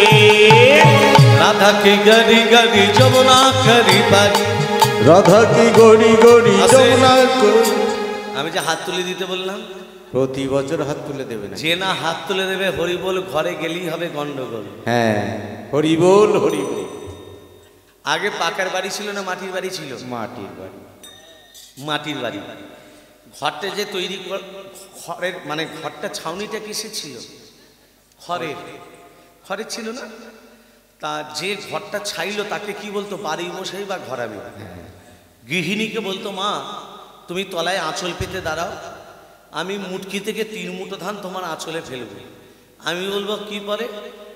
রাধা কি গরি গরি যমুনা করি পারি। রাধা কি গড়ি গড়ি আছে। যমুনা কো- আমি যে হাত তুলে দিতে বললাম, প্রতি বছর হাত তুলে দেবে না? যে না হাত তুলে দেবে হরিবোল ঘরে গেলেই হবে গন্ডগোল। হ্যাঁ, হরি বল হরি বল। আগে পাকার বাড়ি ছিল না মাটির বাড়ি ছিল? মাটির বাড়ি। মাটির বাড়ি। ঘরটা যে তৈরি খড়ের মানে ঘরটা ছাউনিটা কিসের ছিল? খড়ের। খড়ের ছিল না? তা যে ঘরটা ছাইলো তাকে কি বলতো? বাড়ি মশাই বা ঘরামি। গৃহিণীকে বলতো মা তুমি তলায় আঁচল পেতে দাঁড়াও, আমি মুটকি থেকে 3 মুঠো ধান তোমার আঁচলে ফেলবো। আমি বলবো কি পরে?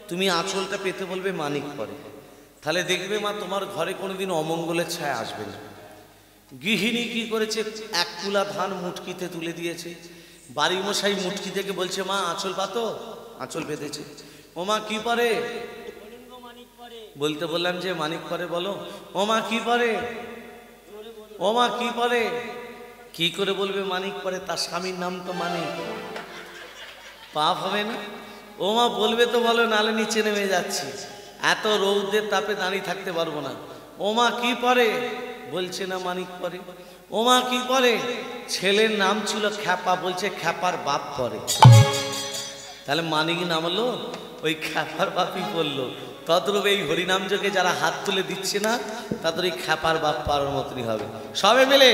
তুমি আঁচলটা পেতে বলবে মানিক পরে। তাহলে দেখবে মা তোমার ঘরে কোনোদিন অমঙ্গলের ছায়া আসবে না। গৃহিণী কি করেছে? 1 কুলা ধান মুটকিতে তুলে দিয়েছে। বাড়ি মশাই মুটকি থেকে বলছে মা আঁচল পাতো। আঁচল পেতেছে। ও মা কি পরে? বলতে বললাম যে মানিক পরে বলো। ও মা কি পরে? ও মা কি পরে? কি করে বলবে মানিক পরে? তার স্বামীর নাম তো মানিক। পাপ হবে না? ও মা বলবে তো বলো, নালে নিচে নেমে যাচ্ছি, এত রৌদ্রের তাপে দাঁড়িয়ে থাকতে পারবো না। ও মা কি পরে? বলছে না মানিক পরে। ও মা কি পরে? ছেলের নাম ছিল খ্যাপা, বলছে খ্যাপার বাপ পরে। তাহলে মানিক নামলো, ওই খ্যাপার বাপই পড়লো। তদ্রূপ এই হরিনাম যোগে যারা হাত তুলে দিচ্ছে না তাদের এই খ্যাপার বাপ পাওয়ার মতনই হবে। সবে মিলে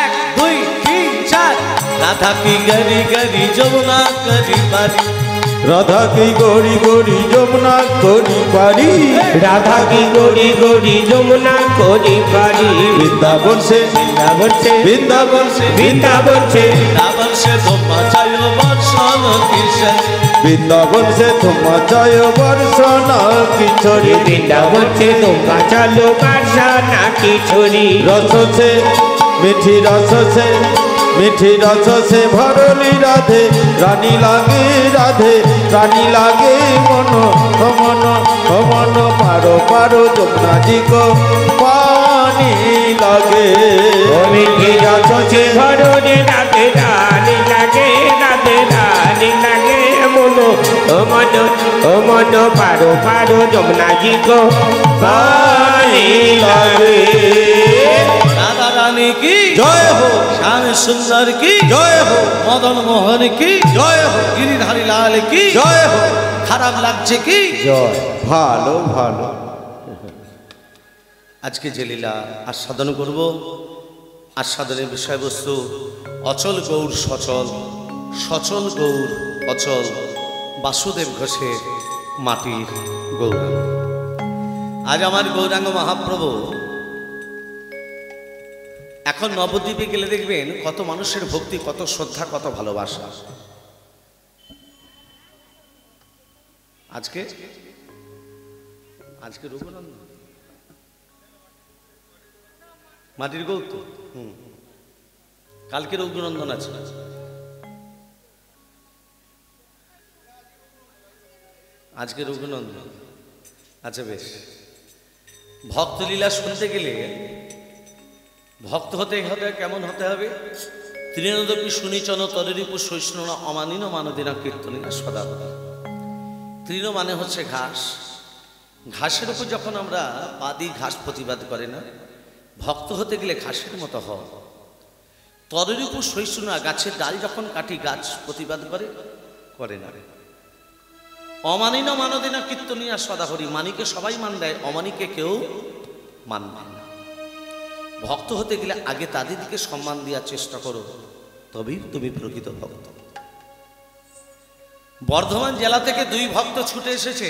1 2 3 4 রাধা কি গরি গরি যমুনা করি পারি। রাধা কি গড়ি গড়ি যমুনা করি পারি। রাধা কি গড়ি গড়ি যমুনা করি পারি। বৃন্দাবন সে বৃন্দাবন সে বৃন্দাবন সে বৃন্দাবন সে রাবণ সে তোমা চায় বর্ষণ কিশোর। বৃন্দাবন সে তোমা জয় বর্ষনা কিশোরী। বৃন্দাবন সে তোমরা চলো বাসা নাকি ছড়ি। রস সে মিঠি রস সে মিঠি রস সে ভরলি রাধে রানী লাগে রাধে রানী লাগে মন মন মন পারো পারো যমুনাজি কো পানি লাগে। মিঠি রস সে ভরুরে রাধে রানী লাগে রাধে রানী লাগে মনো ও মন পারো পারো যমুনাজি গো পানি লাগে। রাধা রানী কি জয় হো, শ্যাম সুন্দর কি জয় হো, মদন মোহন কি জয় হো, গিরিধারী লাল কি জয় হো, খারাপ লাগছে কি জয়। ভালো ভালো। আজকে যে লীলা আস্বাদন করব, আস্বাদনের বিষয়বস্তু অচল গৌর সচল, সচল গৌর অচল, বাসুদেব ঘোষের মাটির গৌরাঙ্গ। আজ আমার গৌরাঙ্গ মহাপ্রভু, এখন নবদ্বীপে গেলে দেখবেন কত মানুষের ভক্তি, কত শ্রদ্ধা, কত ভালোবাসা। আজকে আজকে রঘুনন্দন মাটির গৌর তো, কালকে রঘুনন্দন আছে। আজকে রঘুনন্দন। আচ্ছা বেশ। ভক্তলীলা শুনতে গেলে ভক্ত হতে হতে কেমন হতে হবে? তৃণদপি শুনিচন তরিপু সৈষ্ণনা অমানিন মানদিনা কীর্তনিনা সদা। তৃণ মানে হচ্ছে ঘাস। ঘাসের উপর যখন আমরা পা দিই, ঘাস প্রতিবাদ করে না। ভক্ত হতে গেলে ঘাসের মতো হও। তরিপু সৈষ্ণনা, গাছের ডাল যখন কাটি গাছ প্রতিবাদ করে না। অমানিন মানদিনা কীর্তনিয়া সদাহরি, মানিকে সবাই মান দেয়, অমানিকে কেউ মানবে না। ভক্ত হতে গেলে আগে তাদের দিকে সম্মান দেওয়ার চেষ্টা করো, তবেই তুমি প্রকৃত ভক্ত। বর্ধমান জেলা থেকে 2 ভক্ত ছুটে এসেছে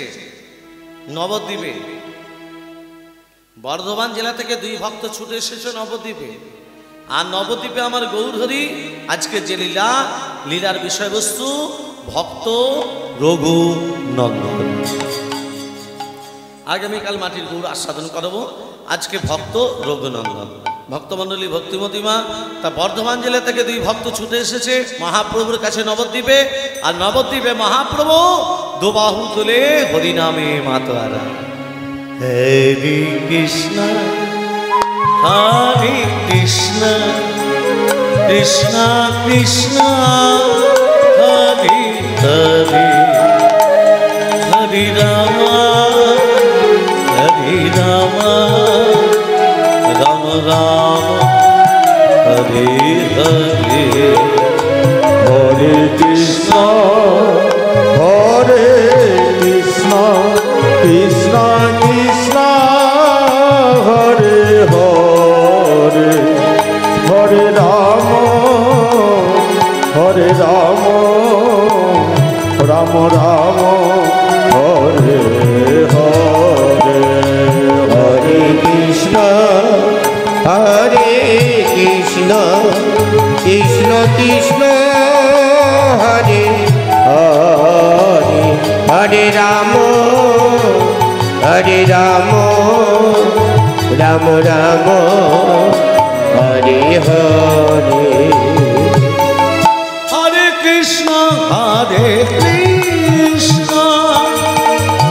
নবদ্বীপে। বর্ধমান জেলা থেকে 2 ভক্ত ছুটে এসেছে নবদ্বীপে। আর নবদ্বীপে আমার গৌরহরি আজকে যে লীলা, লীলার বিষয়বস্তু ভক্ত রঘুনন্দন। আগামীকাল মাটির গৌর আস্বাদন করবো, আজকে ভক্ত রঘুনন্দন। ভক্তমণ্ডলী, ভক্তিমতিমা, তা বর্ধমান জেলা থেকে 2 ভক্ত ছুটে এসেছে মহাপ্রভুর কাছে নবদ্বীপে। আর নবদ্বীপে মহাপ্রভু দুবাহু তুলে হরিনামে মাতোয়ারা। হরে কৃষ্ণ হরে কৃষ্ণ কৃষ্ণ কৃষ্ণ হরে হরে, হরে রাম হরে রাম রাম রাম হরে হরে। হরে কৃষ্ণ হরে কৃষ্ণ কৃষ্ণ কৃষ্ণ হরে হরে, হরে রাম রাম রাম হরে হরে। হরে কৃষ্ণ কৃষ্ণ কৃষ্ণ হরে হরে, হরে রাম রাম রাম হরে হরে। হরে কৃষ্ণ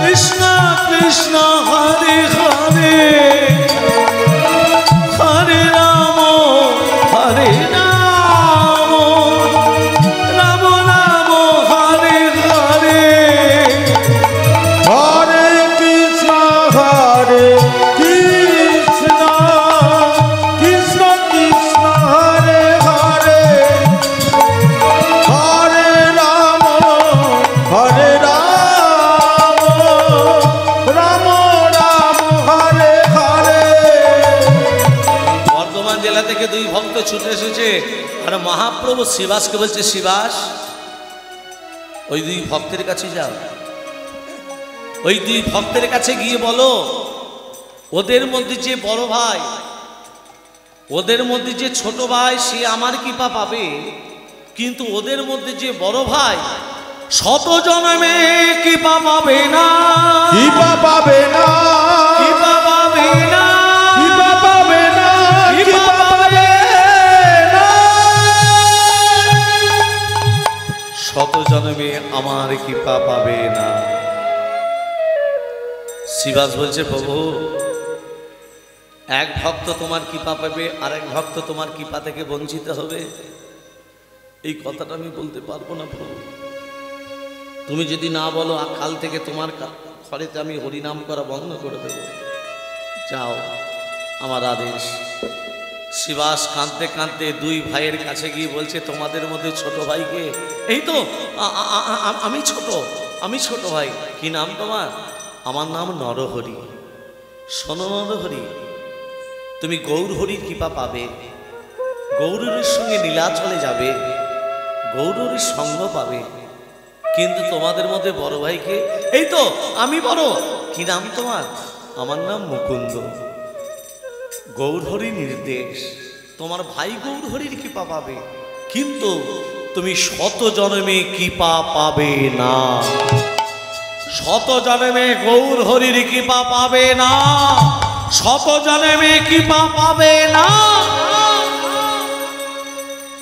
কৃষ্ণ কৃষ্ণ হরে হরে, হরে রাম রাম রাম হরে হরে। হরে কৃষ্ণ কৃষ্ণ কৃষ্ণ হরে হরে, হরে রাম রাম রাম হরে হরে। বর্ধমান জেলা থেকে 2 ভক্ত ছুটে এসেছে। আর মহাপ্রভু শিবাসকে বলছে, শিবাস ওই 2 ভক্তের কাছে যাও, ওই 2 ভক্তের কাছে গিয়ে বলো, ওদের মধ্যে যে বড় ভাই, ওদের মধ্যে যে ছোট ভাই, সে আমার কৃপা পাবে, কিন্তু ওদের মধ্যে যে বড় ভাই 100 জন্মে কৃপা পাবে না, কৃপা পাবে না, কৃপা পাবে না, কৃপা পাবে না, কৃপা পাবে না। 100 জন্মে আমার কৃপা পাবে না। শিবাস বলছে, প্রভু এক ভক্ত তোমার কৃপা পাবে, আর এক ভক্ত তোমার কৃপা থেকে বঞ্চিত হবে। এই কথাটা আমি বলতে পারবো না প্রভু, তুমি যদি না বলো কাল থেকে তোমার ঘরেতে আমি হরিনাম করা বন্ধ করে দেব। যাও, আমার আদেশ। শিবাস কাঁদতে কাঁদতে দুই ভাইয়ের কাছে গিয়ে বলছে, তোমাদের মধ্যে ছোট ভাইকে? এই তো আমি ছোট ভাই। কি নাম তোমার? আমার নাম নরহরি। শোনো নরহরি, তুমি গৌরহরির কৃপা পাবে, গৌরহরির সঙ্গে নীলাচলে যাবে, গৌরহরির সঙ্গ পাবে। কিন্তু তোমাদের মধ্যে বড় ভাইকে? এই তো আমি বড়। কি নাম তোমার? আমার নাম মুকুন্দ। গৌরহরি নির্দেশ, তোমার ভাই গৌরহরির কৃপা পাবে, কিন্তু তুমি শত জন্মে কৃপা পাবে না। শত জন্মে গৌরহরির কৃপা পাবে না, শত জন্মে কৃপা পাবে না।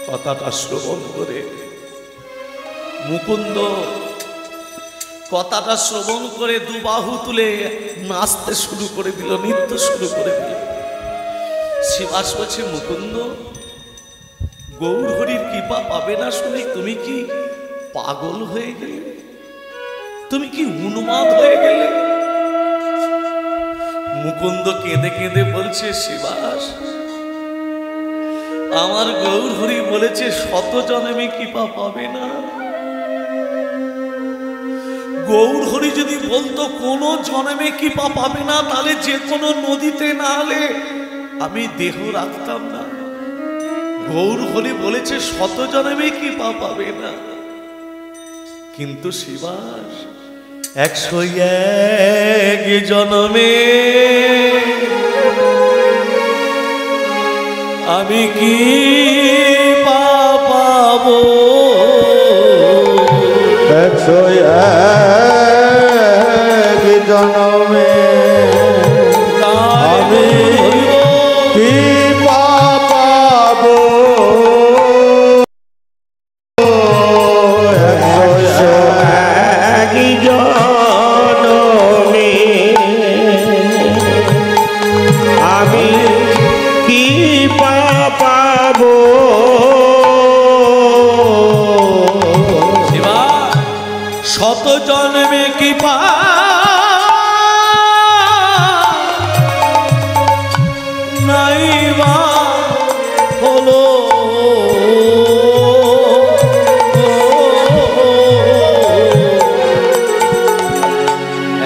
কথাটা শ্রবণ করে মুকুন্দ কথাটা শ্রবণ করে দুবাহু তুলে নাচতে শুরু করে দিল, নৃত্য শুরু করে দিল। শিবাস বলছে, মুকুন্দ গৌরহরির কৃপা পাবে না শুনে তুমি কি পাগল হয়ে গেলে? তুমি কি উন্মাদ হয়ে গেলে? মুকুন্দ কেঁদে কেঁদে বলছে, শিবাস আমার গৌরহরি বলেছে শত জন্মে কৃপা পাবে না। গৌরহরি যদি বলতো কোনো জন্মে কৃপা পাবে না, তাহলে যে কোনো নদীতে না হলে আমি দেহ রাখতাম না। গৌরহরি বলেছে শত জন্মে কৃপা পাবে না। কিন্তু শিবাস 101 জন্মে আমি কি পাবো? 101 জন্মে আমি কি পাবো? 101 জন্মে আমি কি পাবো? শত জন্মে কি পা নাইবা হলো।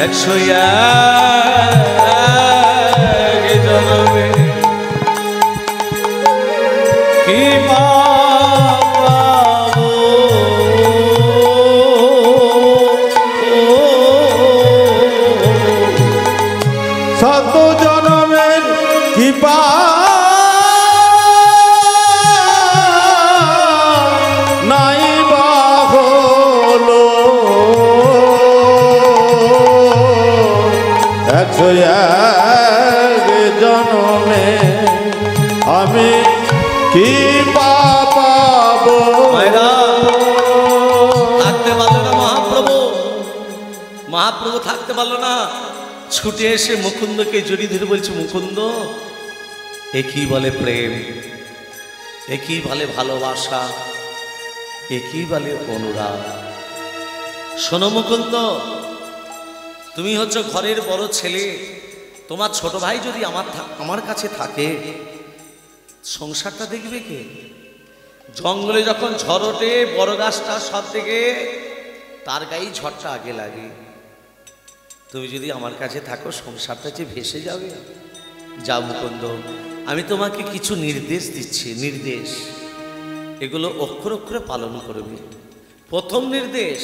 101 জন্মে কি পাবো? শত জন্মের কৃপা নাই বা হলো। 101 জন্মে আমি কি পাবো? থাকতে পারলো না মহাপ্রভু, মহাপ্রভু থাকতে পারলো না, ছুটে এসে মুকুন্দকে জড়িয়ে ধরে বলছে, মুকুন্দ একই বলে প্রেম, একই বলে ভালোবাসা, একই বলে অনুরাগ। শোনো মুকুন্দ, তুমি হচ্ছে ঘরের বড় ছেলে, তোমার ছোট ভাই যদি আমার কাছে থাকে সংসারটা দেখবে কে? জঙ্গলে যখন ঝড় ওঠে বড় গাছটা সব থেকে তার গায়ে ঝড়টা আগে লাগে। তুমি যদি আমার কাছে থাকো সংসারটা যে ভেসে যাবে। যাও মুকুন্দ, আমি তোমাকে কিছু নির্দেশ দিচ্ছি, নির্দেশ এগুলো অক্ষরে অক্ষরে পালন করবে। প্রথম নির্দেশ,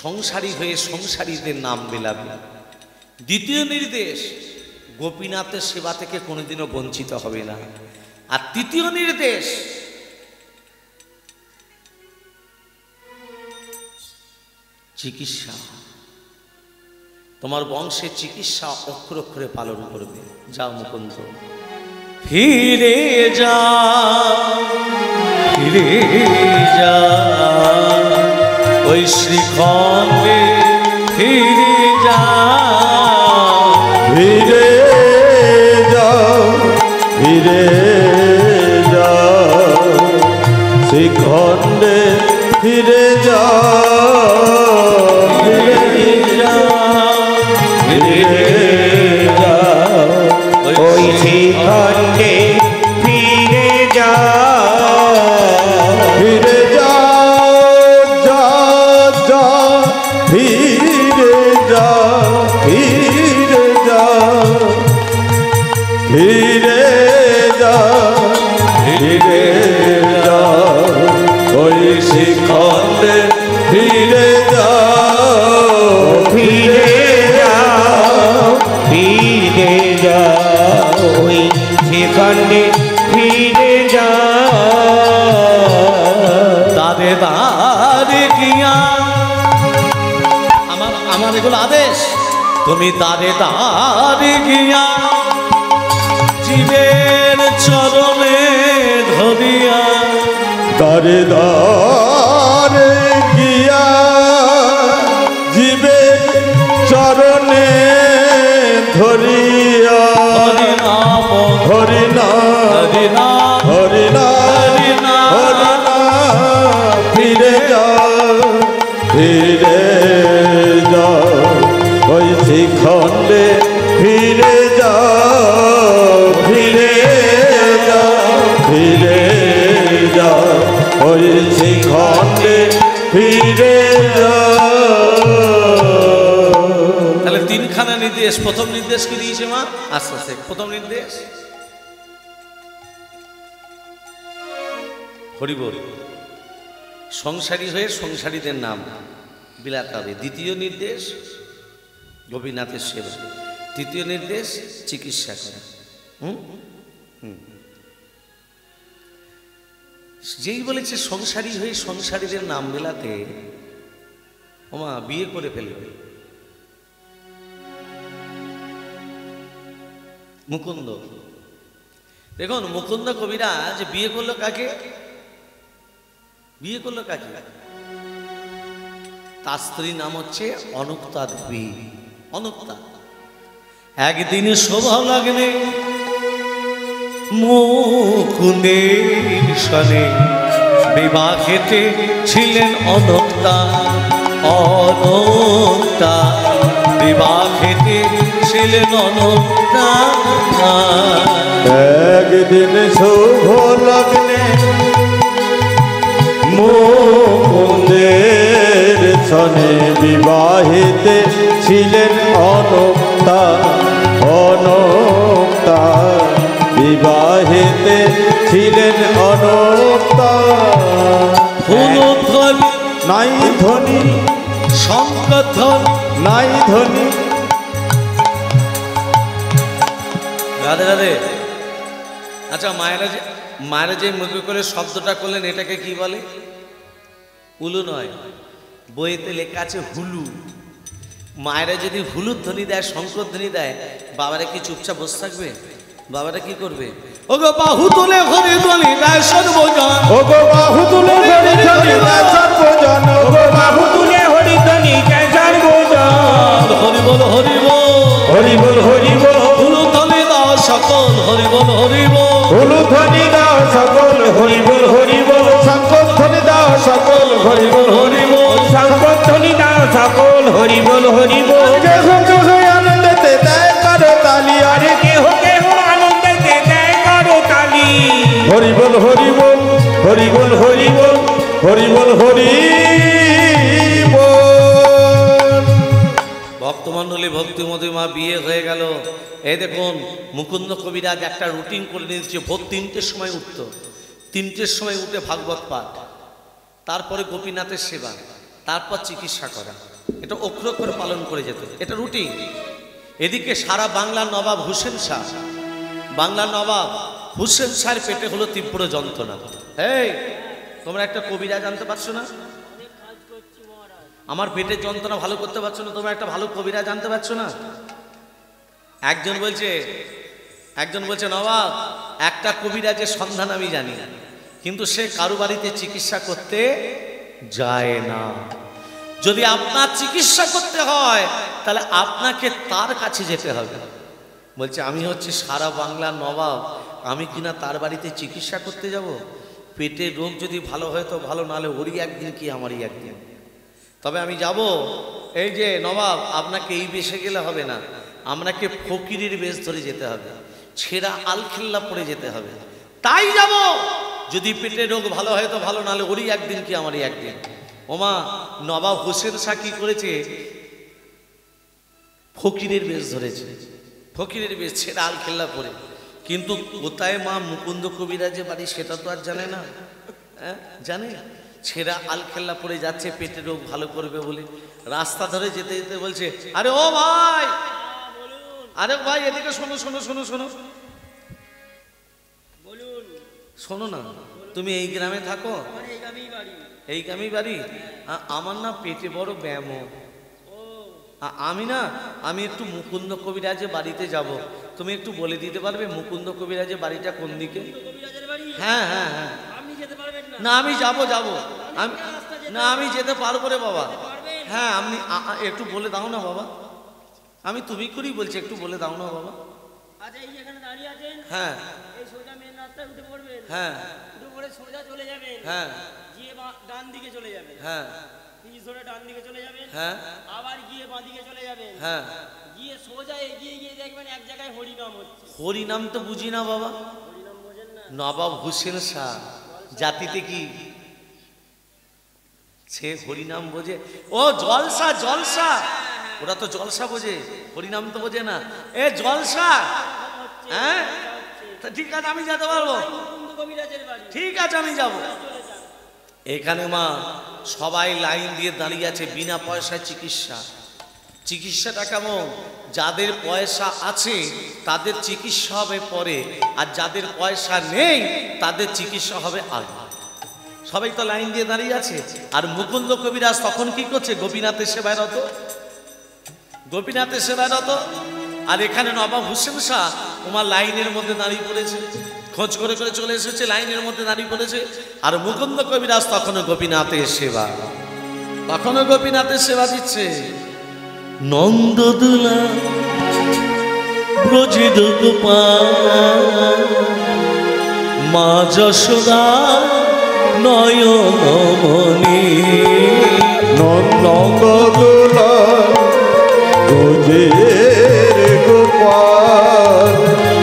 সংসারী হয়ে সংসারীদের নাম মেলাবে। দ্বিতীয় নির্দেশ, গোপীনাথের সেবা থেকে কোনোদিনও বঞ্চিত হবে না। আর তৃতীয় নির্দেশ, চিকিৎসা, তোমার বংশের চিকিৎসা অক্ষরে অক্ষরে পালন করবে। যাও মুকুন্দ, ফিরে যা, ফিরে যা ওই শ্রীখণ্ডে, ফিরে যা, ফিরে যাও, ফিরে যাও শ্রীখণ্ডে, ফিরে যাও, ফিরে যাও, ফিরে যাও ওই শ্রীখণ্ডে, ফিরে যা ফিরে যা যা যা ফিরে যা ফিরে যা ফিরে যা ফিরে যা ওই শিখরে ফিরে যা ফিরে যা ফিরে যা ওই সেখানে ফিরে যা দাদে দাদে গিয়া আমার এগুলো আদেশ। তুমি দাদে দাদে গিয়া জীবের চরণে ধরিয়া দারে দারে গিয়া জীবে চরণে ধরিয়া হরিনাম হরিনা হরিনাম হরিনা হরিনা ফিরে যা ফিরে যা ওই শিখণ্ডে ফিরে যা ফিরে যা ফিরে যা ওই শিখণ্ডে ফিরে যা। তাহলে তিনখানা নির্দেশ। প্রথম নির্দেশ কি দিয়েছে মা? আস্তে আস্তে। প্রথম নির্দেশ হরিবল, সংসারী হয়ে সংসারীদের নাম বিলাতে হবে। দ্বিতীয় নির্দেশ গোপীনাথের সেবা। তৃতীয় নির্দেশ চিকিৎসা করা। যেই বলেছে সংসারী হয়ে সংসারীদের নাম মেলাতে, ওমা বিয়ে করে ফেলবে। মুকুন্দ, দেখুন মুকুন্দ কবিরাজ বিয়ে করলো কাকে? বিয়ে করলো কাকে? তার স্ত্রীর নাম হচ্ছে অনুক্তা দেবী। অনুক্তা একদিন শোভা লগ্নে মুকুন্দের সনে বিবাহেতে ছিলেন অনুক্তা। অনুক্তা বিবাহেতে ছিলেন অনুক্তা। একদিন শুভ লগ্নে মুকুন্দের সনে বিবাহিতে ছিলেন অনুক্তা। অনুক্তা বিবাহিতে ছিলেন অনুক্তা। ফুলধ্বনি নাই ধ্বনি শঙ্খধ্বনি নাই ধ্বনি। রাধে রাধে। আচ্ছা, মায়েরা যে মুখে করে শব্দটা করলেন এটাকে কি বলে? উলু নয়, বইতে লেখা আছে হুলু। মায়েরা যদি হুলুর ধ্বনি দেয়, শঙ্কর ধ্বনি দেয়, বাবারা কি চুপচাপ বসে থাকবে? বাবারা কি করবে? ও গো বাহু তুলে হরি ধ্বনি দেয় সর্বজন। ও গো বাহু তুলে হরি ধ্বনি দেয় সর্বজন। ও গো বাহু তুলে হরি ধ্বনি দেয় সর্বজন। হরি বল হরি বল হরি বল হরি বল। হুলু ধ্বনি দাও সকল হরি বল হরি বল। হুলু ধ্বনি দাও সকল হরি বল হরি বল। শঙ্কর ধ্বনি দাও সকল হরি বল হরি বল। শঙ্কর ধ্বনি দাও সকল হরি বল হরি বল। কেহ কেহ আনন্দেতে দেয় করো তালি। আরে কেহ কেহ আনন্দেতে দেয় করো তালি। হরি বল হরি বল হরি বল হরি বল হরি বল হরি বল। ভক্তমণ্ডলী ভক্তিমতী মা বিয়ে হয়ে গেল। এই দেখুন মুকুন্দ কবিরাজ একটা রুটিন করে নিয়েছে। ভোর 3টের সময় উঠতো, 3টের সময় উঠে ভাগবত পাঠ, তারপরে গোপীনাথের সেবা, তারপর চিকিৎসা করা। এটা অক্ষর অক্ষরে পালন করে যেত, এটা রুটিন। এদিকে সারা বাংলার নবাব হুসেন শাহ, বাংলার নবাব হুসেন শাহের পেটে হলো তীব্র যন্ত্রণা। এই তোমরা একটা কবিরাজ জানতে পারছো না? আমার পেটের যন্ত্রণা ভালো করতে পারছো না, তোমরা একটা ভালো কবিরাজ জানতে পারছো না? একজন বলছে নবাব একটা কবিরাজের সন্ধান আমি জানি, কিন্তু সে কারো বাড়িতে চিকিৎসা করতে যায় না। যদি আপনার চিকিৎসা করতে হয় তাহলে আপনাকে তার কাছে যেতে হবে। বলছে আমি হচ্ছে সারা বাংলার নবাব, আমি কিনা তার বাড়িতে চিকিৎসা করতে যাব? পেটের রোগ যদি ভালো হয় তো ভালো, নাহলে ওরই একদিন কি আমারই একদিন। তবে আমি যাব। এই যে নবাব, আপনাকে এই বেশে গেলে হবে না, আপনাকে ফকিরের বেশ ধরে যেতে হবে, ছেঁড়া আলখেল্লা পরে যেতে হবে, তাই যাব। যদি পেটের রোগ ভালো হয় তো ভালো, নাহলে ওরই একদিন কি আমারই একদিন। ওমা, নবাব হোসেন শাহ কি করেছে, ফকিরের বেশ ধরেছে, ফকিরের বেশ ছেড়ে আল খেল্লা পরে। কিন্তু কোথায় মা মুকুন্দ কবিরাজের বাড়ি সেটা তো আর জানে না। হ্যাঁ জানে, ছেঁড়া আল খেল্লা পরে যাচ্ছে পেটের রোগ ভালো করবে বলে। রাস্তা ধরে যেতে যেতে বলছে, আরে ও ভাই, আরে ভাই এদিকে শোনো শোনো শোনো শোনো শোনো না, তুমি এই গ্রামে থাকো? এই গ্রামেই বাড়ি। আমার না পেটে বড় ব্যায়াম, আমি একটু মুকুন্দ কবিরাজের বাড়িতে যাব। তুমি একটু বলে দিতে পারবে মুকুন্দ কবিরাজের বাড়িটা কোন দিকে? হ্যাঁ হ্যাঁ হ্যাঁ। না আমি যাব, আমি যেতে পারবো রে বাবা। হ্যাঁ আপনি একটু বলে দাও না বাবা, আমি তুমি করেই বলছি, একটু বলে দাও না বাবা। হ্যাঁ হ্যাঁ হ্যাঁ ডান দিকে চলে যাবেন, হ্যাঁ ডান দিকে চলে যাবেন, হ্যাঁ আবার গিয়ে বাঁ দিকে চলে যাবেন, হ্যাঁ গিয়ে সোজা এগিয়ে গিয়ে দেখবেন এক জায়গায় হরিনাম হচ্ছে। হরিনাম তো বুঝি না বাবা। হরিনাম বোঝেন না? নবাব হোসেন শাহ জাতিতে কি সে হরিনাম বোঝে? ও জলসা, জলসা, ওরা তো জলসা বোঝে, হরিনাম তো বোঝে না। এ জলসা, হ্যাঁ ঠিক আছে আমি যেতে পারবো, ঠিক আছে আমি যাব। এখানে মা সবাই লাইন দিয়ে দাঁড়িয়ে আছে, বিনা পয়সায় চিকিৎসা। চিকিৎসাটা কেমন? যাদের পয়সা আছে তাদের চিকিৎসা হবে পরে, আর যাদের পয়সা নেই তাদের চিকিৎসা হবে আগে। সবাই তো লাইন দিয়ে দাঁড়িয়ে আছে। আর মুকুন্দ কবিরাজ তখন কি করছে? গোপীনাথের সেবায় রত, গোপীনাথের সেবায় রত। আর এখানে নবাব হোসেন শাহ তোমার লাইনের মধ্যে দাঁড়িয়ে পড়েছে, খোঁজ করে করে চলে এসেছে, লাইনের মধ্যে দাঁড়িয়ে পড়েছে। আর মুকুন্দ কবিরাজ তখনও গোপীনাথের সেবা, তখনও গোপীনাথের সেবা দিচ্ছে। নন্দদোলা ব্রজের গোপাল, মা যশোদা নয়নমণি। নন্দদোলা ব্রজের গোপাল,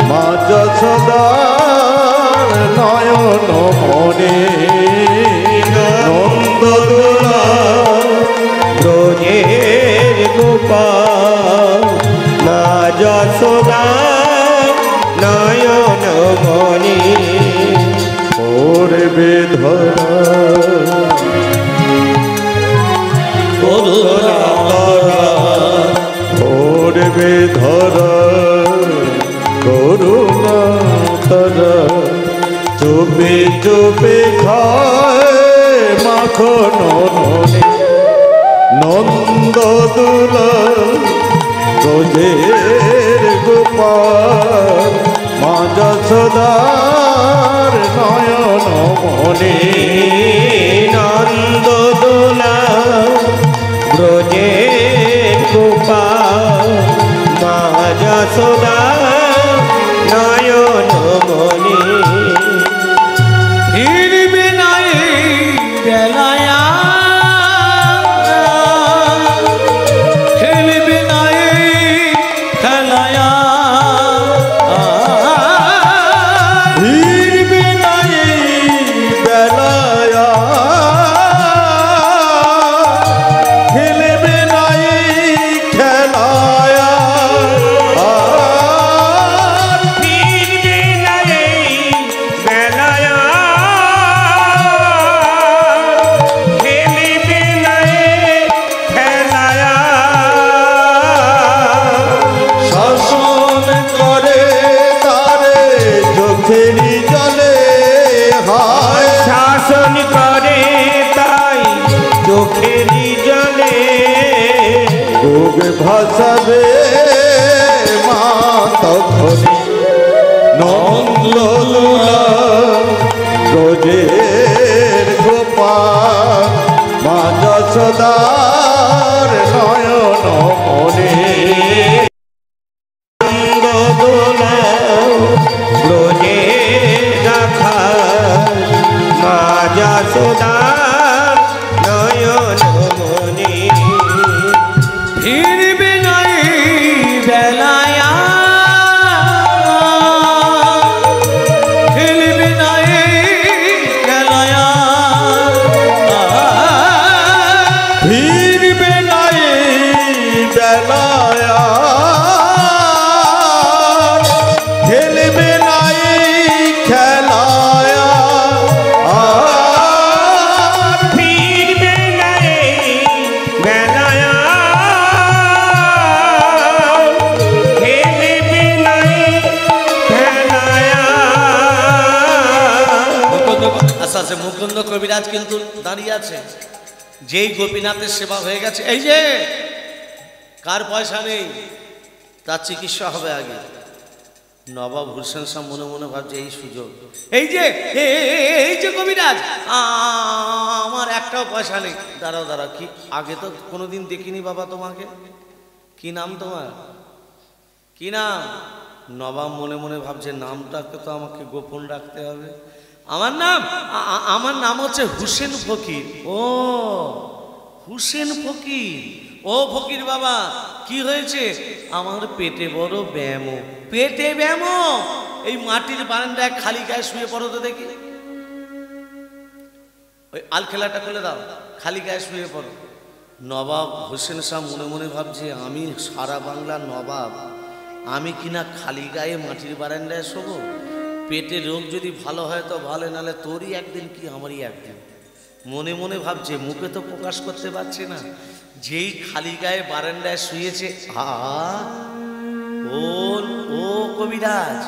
মা যশোদার নয়নমণি। নন্দদোলা ব্রজের গোপাল, মা যশোদা নয়নমণি। করবে ধরা করবে ধরা করুণা তারা, চুপে চুপে খায় মাখন। নন্দদোলা ব্রজের গোপাল, মা যশোদার নয়নমণি। নন্দদোলা ব্রজের গোপাল, মা যশোদা নয়নমণি। ফিরবে না এই বেলায়া, খেলবে না এই খেলায়া, ফিরবে না এই বেলায়া, খেলবে না এই খেলায়া। ফিরবে না এই বেলায়া, খেলিবে না এই খেলায়া। শাসন করে তারে চোখেরই জলে, হায় শাসন করে তাই চোখেরই জলে। বুক ভাসাবে মা তখনই। নন্দদোলা ব্রজের গোপাল, মা যশোদার নয়নমণি। নন্দদোলা ব্রজের রাখাল, মা যশোদা নয়নমণি। ফিরবে না এই বেলায়া, খেলবে আছে মুকুন্দ কবিরাজ কিন্তু দাঁড়িয়ে আছে। যেই গোপীনাথের সেবা হয়ে গেছে, এই যে কার পয়সা নেই তার চিকিৎসা হবে আগে। নবাব হোসেন শাহ মনে মনে ভাবছে এই সুযোগ, এই যে এই যে কবিরাজ, আমার একটাও পয়সা নেই। দাঁড়াও দাঁড়াও, কি আগে তো কোনোদিন দেখিনি বাবা তোমাকে, কি নাম তোমার, কি নাম? নবাব মনে মনে ভাবছে নামটাকে তো আমাকে গোপন রাখতে হবে। আমার নাম হচ্ছে হুসেন ফকির। ও হুসেন ফকির, ও ফকির বাবা কি হয়েছে? আমার পেটে বড় ব্যায়াম, পেটে ব্যায়াম। এই মাটির বারান্দায় খালি গায়ে শুয়ে পড়ো তো দেখি, ওই আলখেলাটা খুলে দাও, খালি গায়ে শুয়ে পড়ো। নবাব হোসেন শাহ মনে মনে ভাবছে আমি সারা বাংলার নবাব, আমি কিনা খালি গায়ে মাটির বারান্দায় শোবো? পেটের রোগ যদি ভালো হয় তো ভালো, নাহলে তোরই একদিন কি আমারই একদিন। মনে মনে ভাবছে, মুখে তো প্রকাশ করতে পারছে না। যেই খালি গায়ে বারান্দায় শুয়েছে, ও কবিরাজ,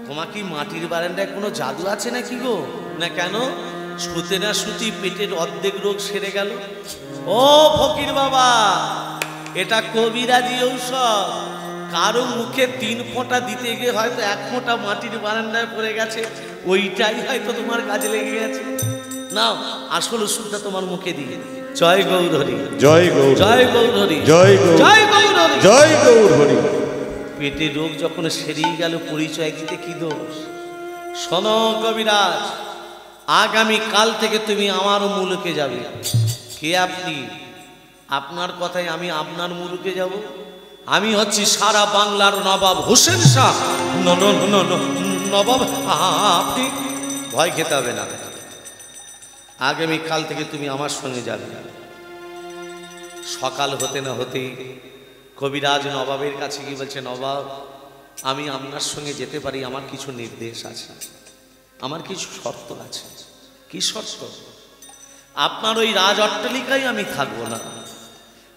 তোমার কি মাটির বারান্দায় কোনো জাদু আছে নাকি গো? না কেন, শুতে না শুতি পেটের অর্ধেক রোগ সেরে গেল। ও ফকির বাবা, এটা কবিরাজি ঔষধ। কারো মুখে 3 ফোঁটা দিতে গিয়ে হয়তো 1 ফোঁটা মাটির বারান্দায় পড়ে গেছে, ওইটাই হয়তো তোমার কাজে লেগে গেছে। নাও আসল ওষুধটা তোমার মুখে দিয়ে। জয় গৌর হরি, জয় গৌর, জয় গৌর হরি, জয় গৌর, জয় গৌর হরি, জয় গৌর হরি। পেটের রোগ যখন সেরিয়ে গেল, পরিচয় দিতে কি দোষ? শোনো কবিরাজ, আগামী কাল থেকে তুমি আমার মুলুকে যাবে। কে আপনি? আপনার কথায় আমি আপনার মুলুকে যাব? আমি হচ্ছি সারা বাংলার নবাব হোসেন শাহ। নবাব আপনি? ভয় খেতে হবে না, আগামী কাল থেকে তুমি আমার সঙ্গে যাবে। সকাল হতে না হতেই কবিরাজ নবাবের কাছে গিয়ে বলছে, নবাব আমি আপনার সঙ্গে যেতে পারি, আমার কিছু নির্দেশ আছে, আমার কিছু শর্ত আছে। কি শর্ত? আপনার ওই রাজ অট্টালিকায় আমি থাকবো না,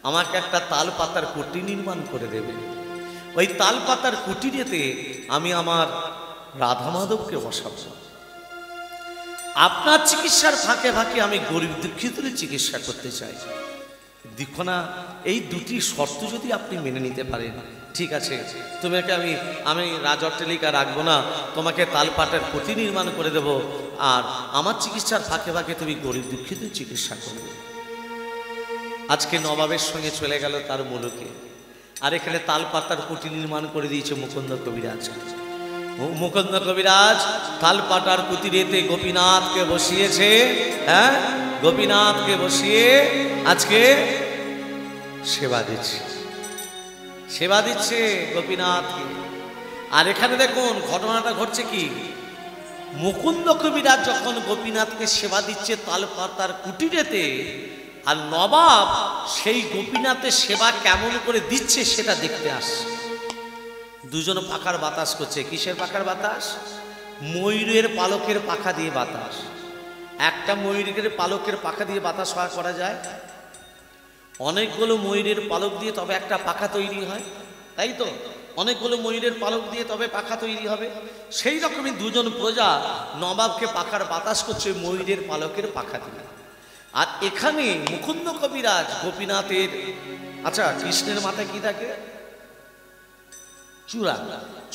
আমাকে একটা তাল পাতার কুটি নির্মাণ করে দেবে। ওই তাল পাতার কুটিরেতে আমি আমার রাধা মাধবকে বসাবো। আপনার চিকিৎসার ফাঁকে ফাঁকে আমি গরিব দুঃখিতদের চিকিৎসা করতে চাই। দেখো না, এই দুটি শর্ত যদি আপনি মেনে নিতে পারেন, ঠিক আছে, তোমাকে আমি রাজ অট্টালিকা রাখবো না, তোমাকে তালপাটের কুটি নির্মাণ করে দেব, আর আমার চিকিৎসার ফাঁকে ফাঁকে তুমি গরিব দুঃখিতদের চিকিৎসা করবে। আজকে নবাবের সঙ্গে চলে গেল তার মুলুকে, আর এখানে তালপাতার কুটি নির্মাণ করে দিয়েছে মুকুন্দ কবিরাজ। মুকুন্দ কবিরাজ তালপাতার কুটিরেতে গোপীনাথকে বসিয়েছে। হ্যাঁ, গোপীনাথকে বসিয়ে আজকে সেবা দিচ্ছে, সেবা দিচ্ছে গোপীনাথকে। আর এখানে দেখুন ঘটনাটা ঘটছে কি, মুকুন্দ কবিরাজ যখন গোপীনাথকে সেবা দিচ্ছে তালপাতার কুটিরেতে, আর নবাব সেই গোপীনাথের সেবা কেমন করে দিচ্ছে সেটা দেখতে আসছে। দুজন পাখার বাতাস করছে। কিসের পাখার বাতাস? ময়ূরের পালকের পাখা দিয়ে বাতাস। একটা ময়ূরের পালকের পাখা দিয়ে বাতাস করা যায়? অনেকগুলো ময়ূরের পালক দিয়ে তবে একটা পাখা তৈরি হয়, তাই তো? অনেকগুলো ময়ূরের পালক দিয়ে তবে পাখা তৈরি হবে। সেই রকমই দুজন প্রজা নবাবকে পাখার বাতাস করছে ময়ূরের পালকের পাখা দিয়ে। আর এখানে মুকুন্দ কবিরাজ গোপীনাথের, আচ্ছা কৃষ্ণের মাথায় কি থাকে? চূড়া।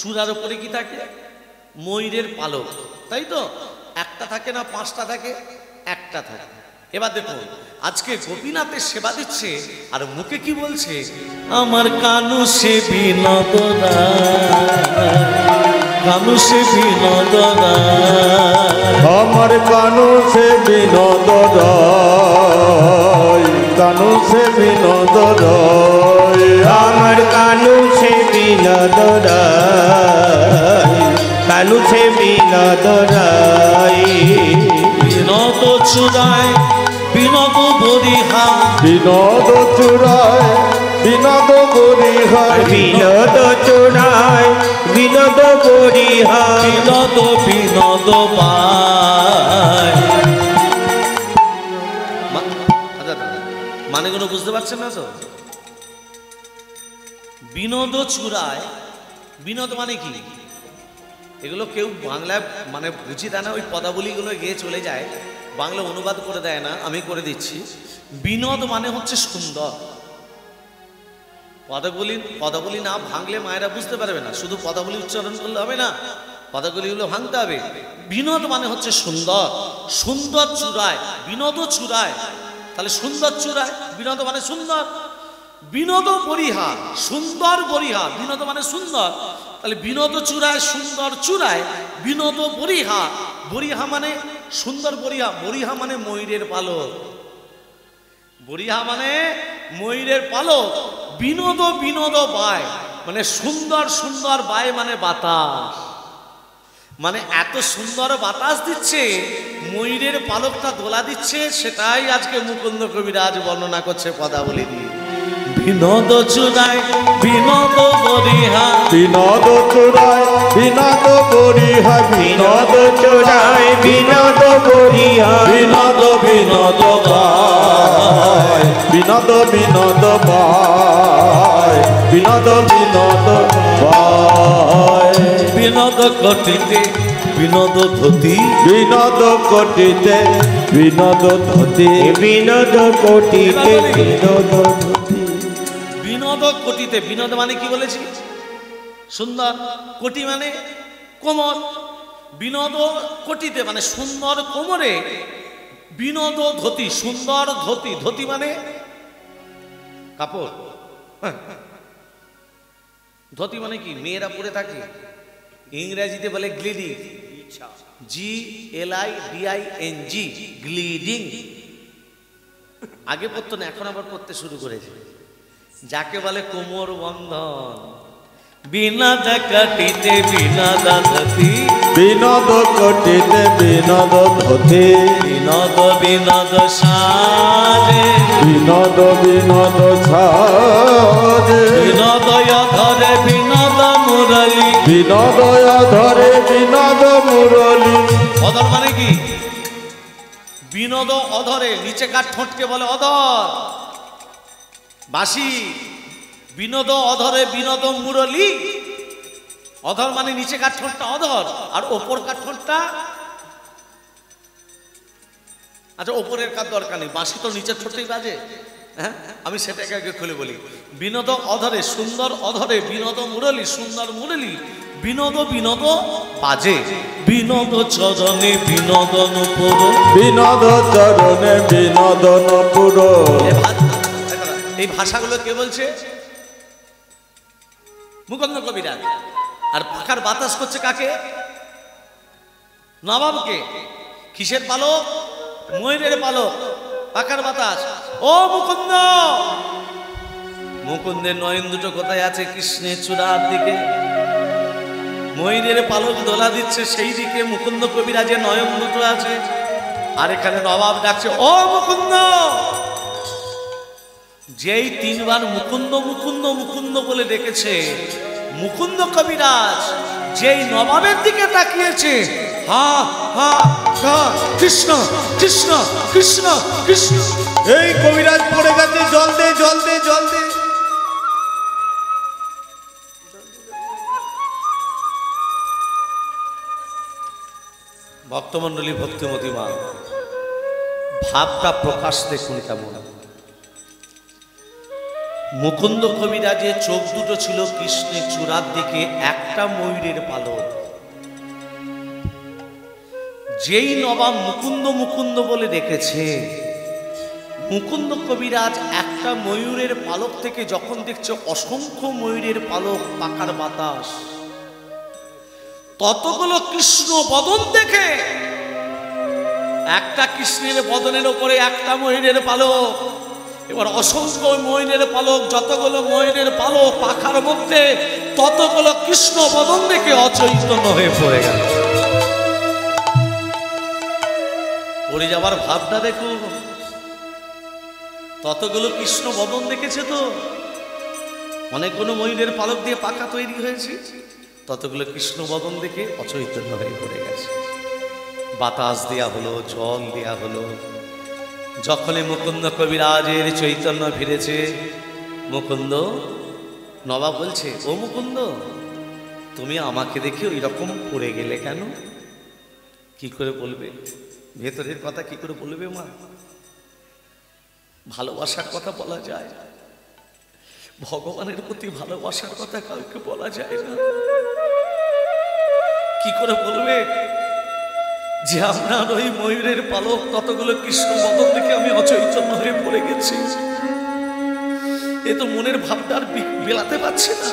চূড়ার উপরে কি থাকে? ময়ূরের পালক, তাই তো? একটা থাকে না, 5টা থাকে? একটা থাকে। এবার দেখুন আজকে গোপীনাথের সেবা দিচ্ছে, আর মুখে কি বলছে? আমার কানু সে বিনোদ কানু সে বিনোদ, আমার কানু সে বিনোদ, কানু সে বিনোদ, আমার কানু সে বিনোদ, কানু সে বিনোদ, বিনোদ চূড়ায় বিনোদ বরিহা, বিনোদ চূড়ায় বিনোদ বরিহার, বিনোদ চূড়ায় বিনোদ বরিহার, বিনোদ বিনোদ পায়। মানেগুলো বুঝতে পারছেন না তো? বিনোদ চূড়ায়, বিনোদ মানে কি? এগুলো কেউ বাংলায় মানে বুঝি দেয় না, ওই পদাবলীগুলো গিয়ে চলে যায়, বাংলা অনুবাদ করে দেয় না, আমি করে দিচ্ছি। বিনোদ মানে হচ্ছে সুন্দর। পদাবলী না ভাঙলে মায়েরা বুঝতে পারবে না, শুধু পদাবলী উচ্চারণ করলে হবে না, পদাবলীগুলো ভাঙতে হবে। বিনোদ মানে হচ্ছে সুন্দর, সুন্দর চূড়ায়, বিনোদ চূড়ায়, তাহলে সুন্দর চূড়ায়, বিনোদ মানে সুন্দর। বিনোদ বরিহা, সুন্দর বরিহা, বিনোদ মানে সুন্দর, তাহলে বিনোদ চূড়ায়, সুন্দর চূড়ায়, বিনোদ বরিহা, বরিহা মানে সুন্দর বরিহা, বরিহা মানে ময়ূরের পালক, বরিহা মানে ময়ূরের পালক। বিনোদ বিনোদ বায় মানে সুন্দর সুন্দর বায় মানে বাতাস, মানে এত সুন্দর বাতাস দিচ্ছে, ময়ূরের পালকটা দোলা দিচ্ছে, সেটাই আজকে মুকুন্দ কবিরাজ বর্ণনা করছে পদাবলী দিয়ে। বিনোদ চূড়ায় বিনোদ বরিহা, বিনোদ চূড়ায় বিনোদ বরিহা, বিনোদ চূড়ায় বিনোদ বরিহা, বিনোদ বিনোদ বায়, বিনোদ বিনোদ বায়, বিনোদ বিনোদ বায়। বিনোদ কটিতে বিনোদ ধুতি, বিনোদ কোটিতে বিনোদ ধুতি, বিনোদ কোটিতে বিনোদ ধুতি। বিনোদ কোটিতে, বিনোদ মানে কি বলেছি? সুন্দর। কোটি মানে কোমর, বিনোদ কোটিতে মানে সুন্দর কোমরে, বিনোদ ধুতি, সুন্দর ধুতি, ধুতি মানে কাপড়, ধুতি মানে কি মেয়েরা পরে থাকে, ইংরেজিতে বলে গ্লিডিং, GLIDING, গ্লিডিং। আগে পড়তো না, এখন আবার পড়তে শুরু করেছে, যাকে বলে কোমর বন্ধন। বিনোদ কাটিতে বিনোদ ধুতি, বিনোদ কোটিতে বিনোদ ধুতি, বিনোদ বিনোদ সাজে, বিনোদ বিনোদ ছাজে, বিনোদয় ধরে বিনোদ মুরলী। বিনোদয় ধরে বিনোদ মুরলী। অধর মানে কি? বিনোদ অধরে, নিচে কার ঠোঁটকে বলে অধর, বাঁশি। বিনোদ অধরে বিনোদ মুরলী, অধর মানে নিচে কার ঠোঁটটা অধর, আর ওপর কার ঠোঁটটা, আচ্ছা ওপরের কার দরকার নেই, বাঁশি তো নিচের ঠোঁটেই বাজে। হ্যাঁ, আমি সেটাকে আগে খুলে বলি। বিনোদ অধরে, সুন্দর অধরে, বিনোদ মুরলী, সুন্দর মুরলী, বিনোদ বিনোদ বাজে। বিনোদ চরণে বিনোদন পুর, বিনোদ চরণে বিনোদন পুর। এই ভাষাগুলো কে বলছে? মুকুন্দ কবিরাজ। আর পাখার বাতাস করছে কাকে? নবাবকে। কিসের পালক? ময়ূরের পালক, পাখার বাতাস। ও মুকুন্দ, মুকুন্দের নয়ন দুটো কোথায় আছে? কৃষ্ণের চূড়ার দিকে। ময়ূরের পালক দোলা দিচ্ছে সেই দিকে মুকুন্দ কবিরাজের নয়ন দুটো আছে। আর এখানে নবাব ডাকছে, ও মুকুন্দ। যেই তিনবার মুকুন্দ মুকুন্দ মুকুন্দ বলে ডেকেছে, মুকুন্দ কবিরাজ যেই নবাবের দিকে তাকিয়েছে, হা হা হা, কৃষ্ণ কৃষ্ণ কৃষ্ণ কৃষ্ণ। এই কবিরাজ পড়ে গেছে, জল দে জল দে জল দে। ভক্তমণ্ডলী, ভক্তিমতী মা, ভাবটা প্রকাশ দেখুন কেমন। মুকুন্দ কবিরাজের চোখ দুটো ছিল কৃষ্ণের চূড়ার দিকে, একটা ময়ূরের পালক। যেই নবাব মুকুন্দ মুকুন্দ বলে ডেকেছে, মুকুন্দ কবিরাজ একটা ময়ূরের পালক থেকে যখন দেখছে অসংখ্য ময়ূরের পালক, পাখার বাতাস, ততগুলো কৃষ্ণ বদন দেখে, একটা কৃষ্ণের বদনের ওপরে একটা ময়ূরের পালক, এবার অসংখ্য ময়ূরের পালক, যতগুলো ময়ূরের পালক পাখার মধ্যে, ততগুলো কৃষ্ণ বদন দেখে অচৈতন্য হয়ে পড়ে গেল। পড়ে যাবার ভাবটা দেখুন। ততগুলো কৃষ্ণ বদন দেখেছে তো, অনেকগুলো ময়ূরের পালক দিয়ে পাখা তৈরি হয়েছে, ততগুলো কৃষ্ণ বদন দেখে অচৈতন্য হয়ে পড়ে গেছে। বাতাস দেয়া হলো, জল দেয়া হলো। যখনই মুকুন্দ কবিরাজের চৈতন্য ফিরেছে, মুকুন্দ, নবাব বলছে, ও মুকুন্দ, তুমি আমাকে দেখে ওই রকম পড়ে গেলে কেন? কি করে বলবে? ভেতরের কথা কি করে বলবে মা? ভালোবাসার কথা বলা যায়, ভগবানের প্রতি ভালোবাসার কথা কাউকে বলা যায় না। কি করে বলবে যে আপনার ওই ময়ূরের পালক কতগুলো কৃষ্ণ বদন দেখে আমি অচৈতন্য হয়ে পড়ে গেছি? এ তো মনের ভাবটা আর বেলাতে পারছে না।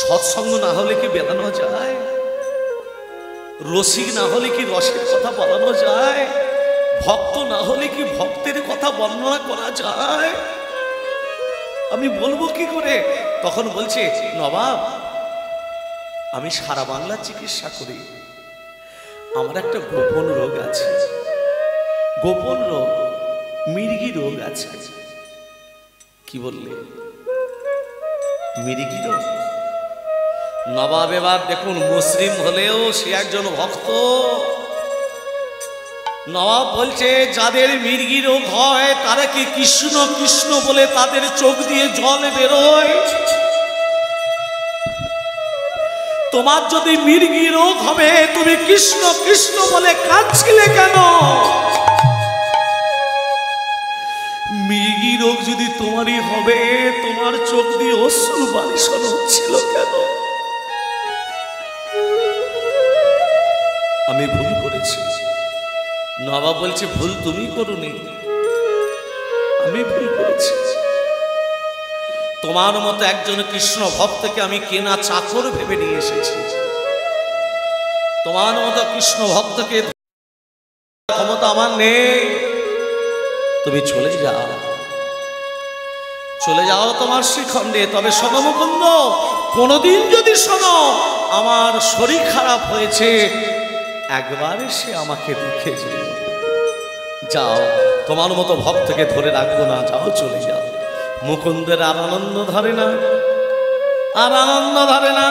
সৎসঙ্গ না হলে কি বেলানো যায়? রসিক না হলে কি রসের কথা বলানো যায়? ভক্ত না হলে কি ভক্তের কথা বর্ণনা করা যায়? আমি বলবো কি করে? তখন বলছে, নবাব আমি সারা বাংলা চিকিৎসা করি, আমার একটা গোপন রোগ আছে, গোপন রোগ, মির্গি রোগ আছে। কি বললে? মির্গি রোগ? নবাব এবার দেখুন, মুসলিম হলেও সে একজন ভক্ত। নবাব বলছে, যাদের মির্গি রোগ হয় তারা কি কৃষ্ণ কৃষ্ণ বলে তাদের চোখ দিয়ে জল বেরোয়? তোমার যদি মির্গি রোগ হবে, তুমি কৃষ্ণ কৃষ্ণ বলে কাঁদছিলে কেন? মির্গি রোগ যদি তোমারই হবে, তোমার চোখ দিয়ে অশ্রু বারিশন হচ্ছিল কেন? আমি ভুল করেছি। নবাব বলছে, ভুল তুমি করোনি, আমি ভুল করেছি। তোমার মতো একজন কৃষ্ণ ভক্তকে আমি কেনা চাকর ভেবে নিয়ে এসেছি। তোমার মতো কৃষ্ণ ভক্তকে ক্ষমতা আমার নেই। তুমি চলে যাও, চলে যাও তোমার শ্রীখণ্ডে। তবে শোনো মুকুন্দ, কোনদিন যদি শোনো আমার শরীর খারাপ হয়েছে, একবার এসে আমাকে দেখে যেও। যাও, তোমার মতো ভক্তকে ধরে রাখবো না, যাও চলে যাও। মুকুন্দের আর আনন্দ ধরে না, আর আনন্দ ধরে না।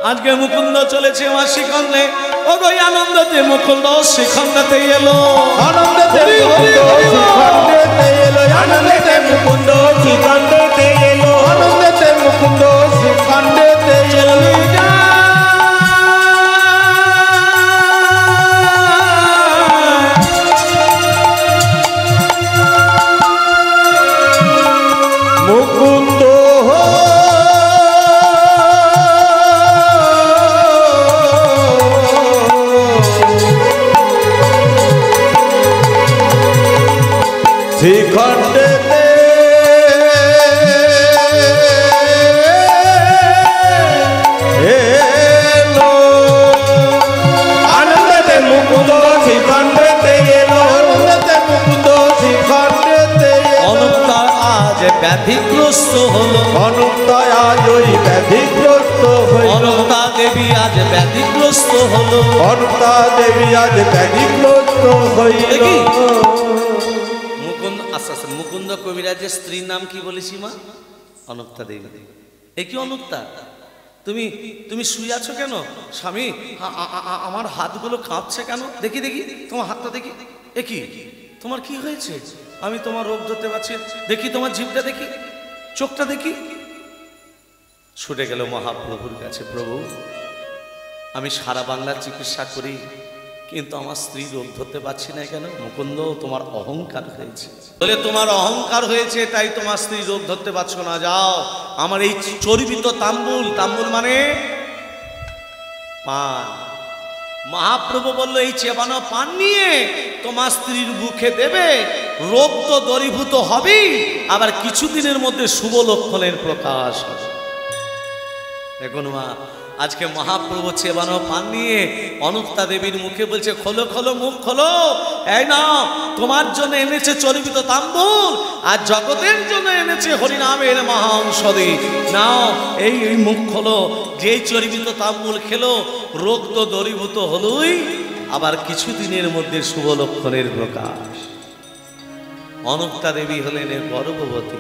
আজকে মুকুন্দ চলেছে আমার শ্রীখণ্ডে। ও গো আনন্দতে মুকুন্দ শ্রীখণ্ডতে এলো, আনন্দেতে মুকুন্দ শ্রীখণ্ডেতে এলো, আনন্দেতে মুকুন্দ শ্রীখণ্ডেতে এলো, আনন্দেতে মুকুন্দ শ্রীখণ্ডেতে এলো। মুকুন্দ শ্রীখণ্ডেতে এলো, আনন্দেতে মুকুন্দ শ্রীখণ্ডেতে এলো, আনন্দেতে মুকুন্দ শ্রীখণ্ডেতে এলো। অনুক্তা আজ ব্যাধিগ্রস্ত হলো, অনুক্তা আজ ওই ব্যাধিগ্রস্ত হইল, অনুক্তা দেবী আজ ব্যাধিগ্রস্ত হলো। অনুক্তা দেবী আজ ব্যাধিগ্রস্ত হইল। দেখি? মুকুন্দ, আচ্ছা আচ্ছা, মুকুন্দ কবিরাজের স্ত্রীর নাম কি বলেছি মা? অনুক্তা দেবী। এ কি অনুক্তা, তুমি তুমি শুয়ে আছো কেন? স্বামী, আমার হাতগুলো কাঁপছে কেন? দেখি দেখি তোমার হাতটা দেখি। এ কি, তোমার কি হয়েছে? আমি তোমার রোগ ধরতে পারছি। দেখি তোমার জিভটা দেখি, চোখটা দেখি। ছুটে গেল মহাপ্রভুর কাছে। প্রভু, আমি সারা বাংলার চিকিৎসা করি, কিন্তু আমার স্ত্রী রোগ ধরতে পারছি না কেন? মুকুন্দ, তোমার অহংকার হয়েছে। বলে, তোমার অহংকার হয়েছে তাই তোমার স্ত্রী রোগ ধরতে পারছো না। যাও, আমার এই চর্বিত তাম্বুল, তাম্বুল মানে পান। মহাপ্রভু বলল, এই চেবানো পান নিয়ে তোমার স্ত্রীর মুখে দেবে, রোগ তো দূরীভূত হবেই, আবার কিছুদিনের মধ্যে শুভ লক্ষণের প্রকাশ হবে। দেখুন মা, আজকে মহাপ্রভু চেবানো পান নিয়ে অনুক্তা দেবীর মুখে বলছে, খোলো খোলো, মুখ খোলো। এই না, তোমার জন্য এনেছে চর্বিত তাম্বুল, আর জগতের জন্য এনেছে হরিনামের মহা ঔষধি। নাও, এই মুখ খোলো। যেই চর্বিত তাম্বুল খেলো, রোগ তো দূরীভূত হলোই, আবার কিছুদিনের মধ্যে শুভ লক্ষণের প্রকাশ। অনুক্তা দেবী হলেন গর্ভবতী।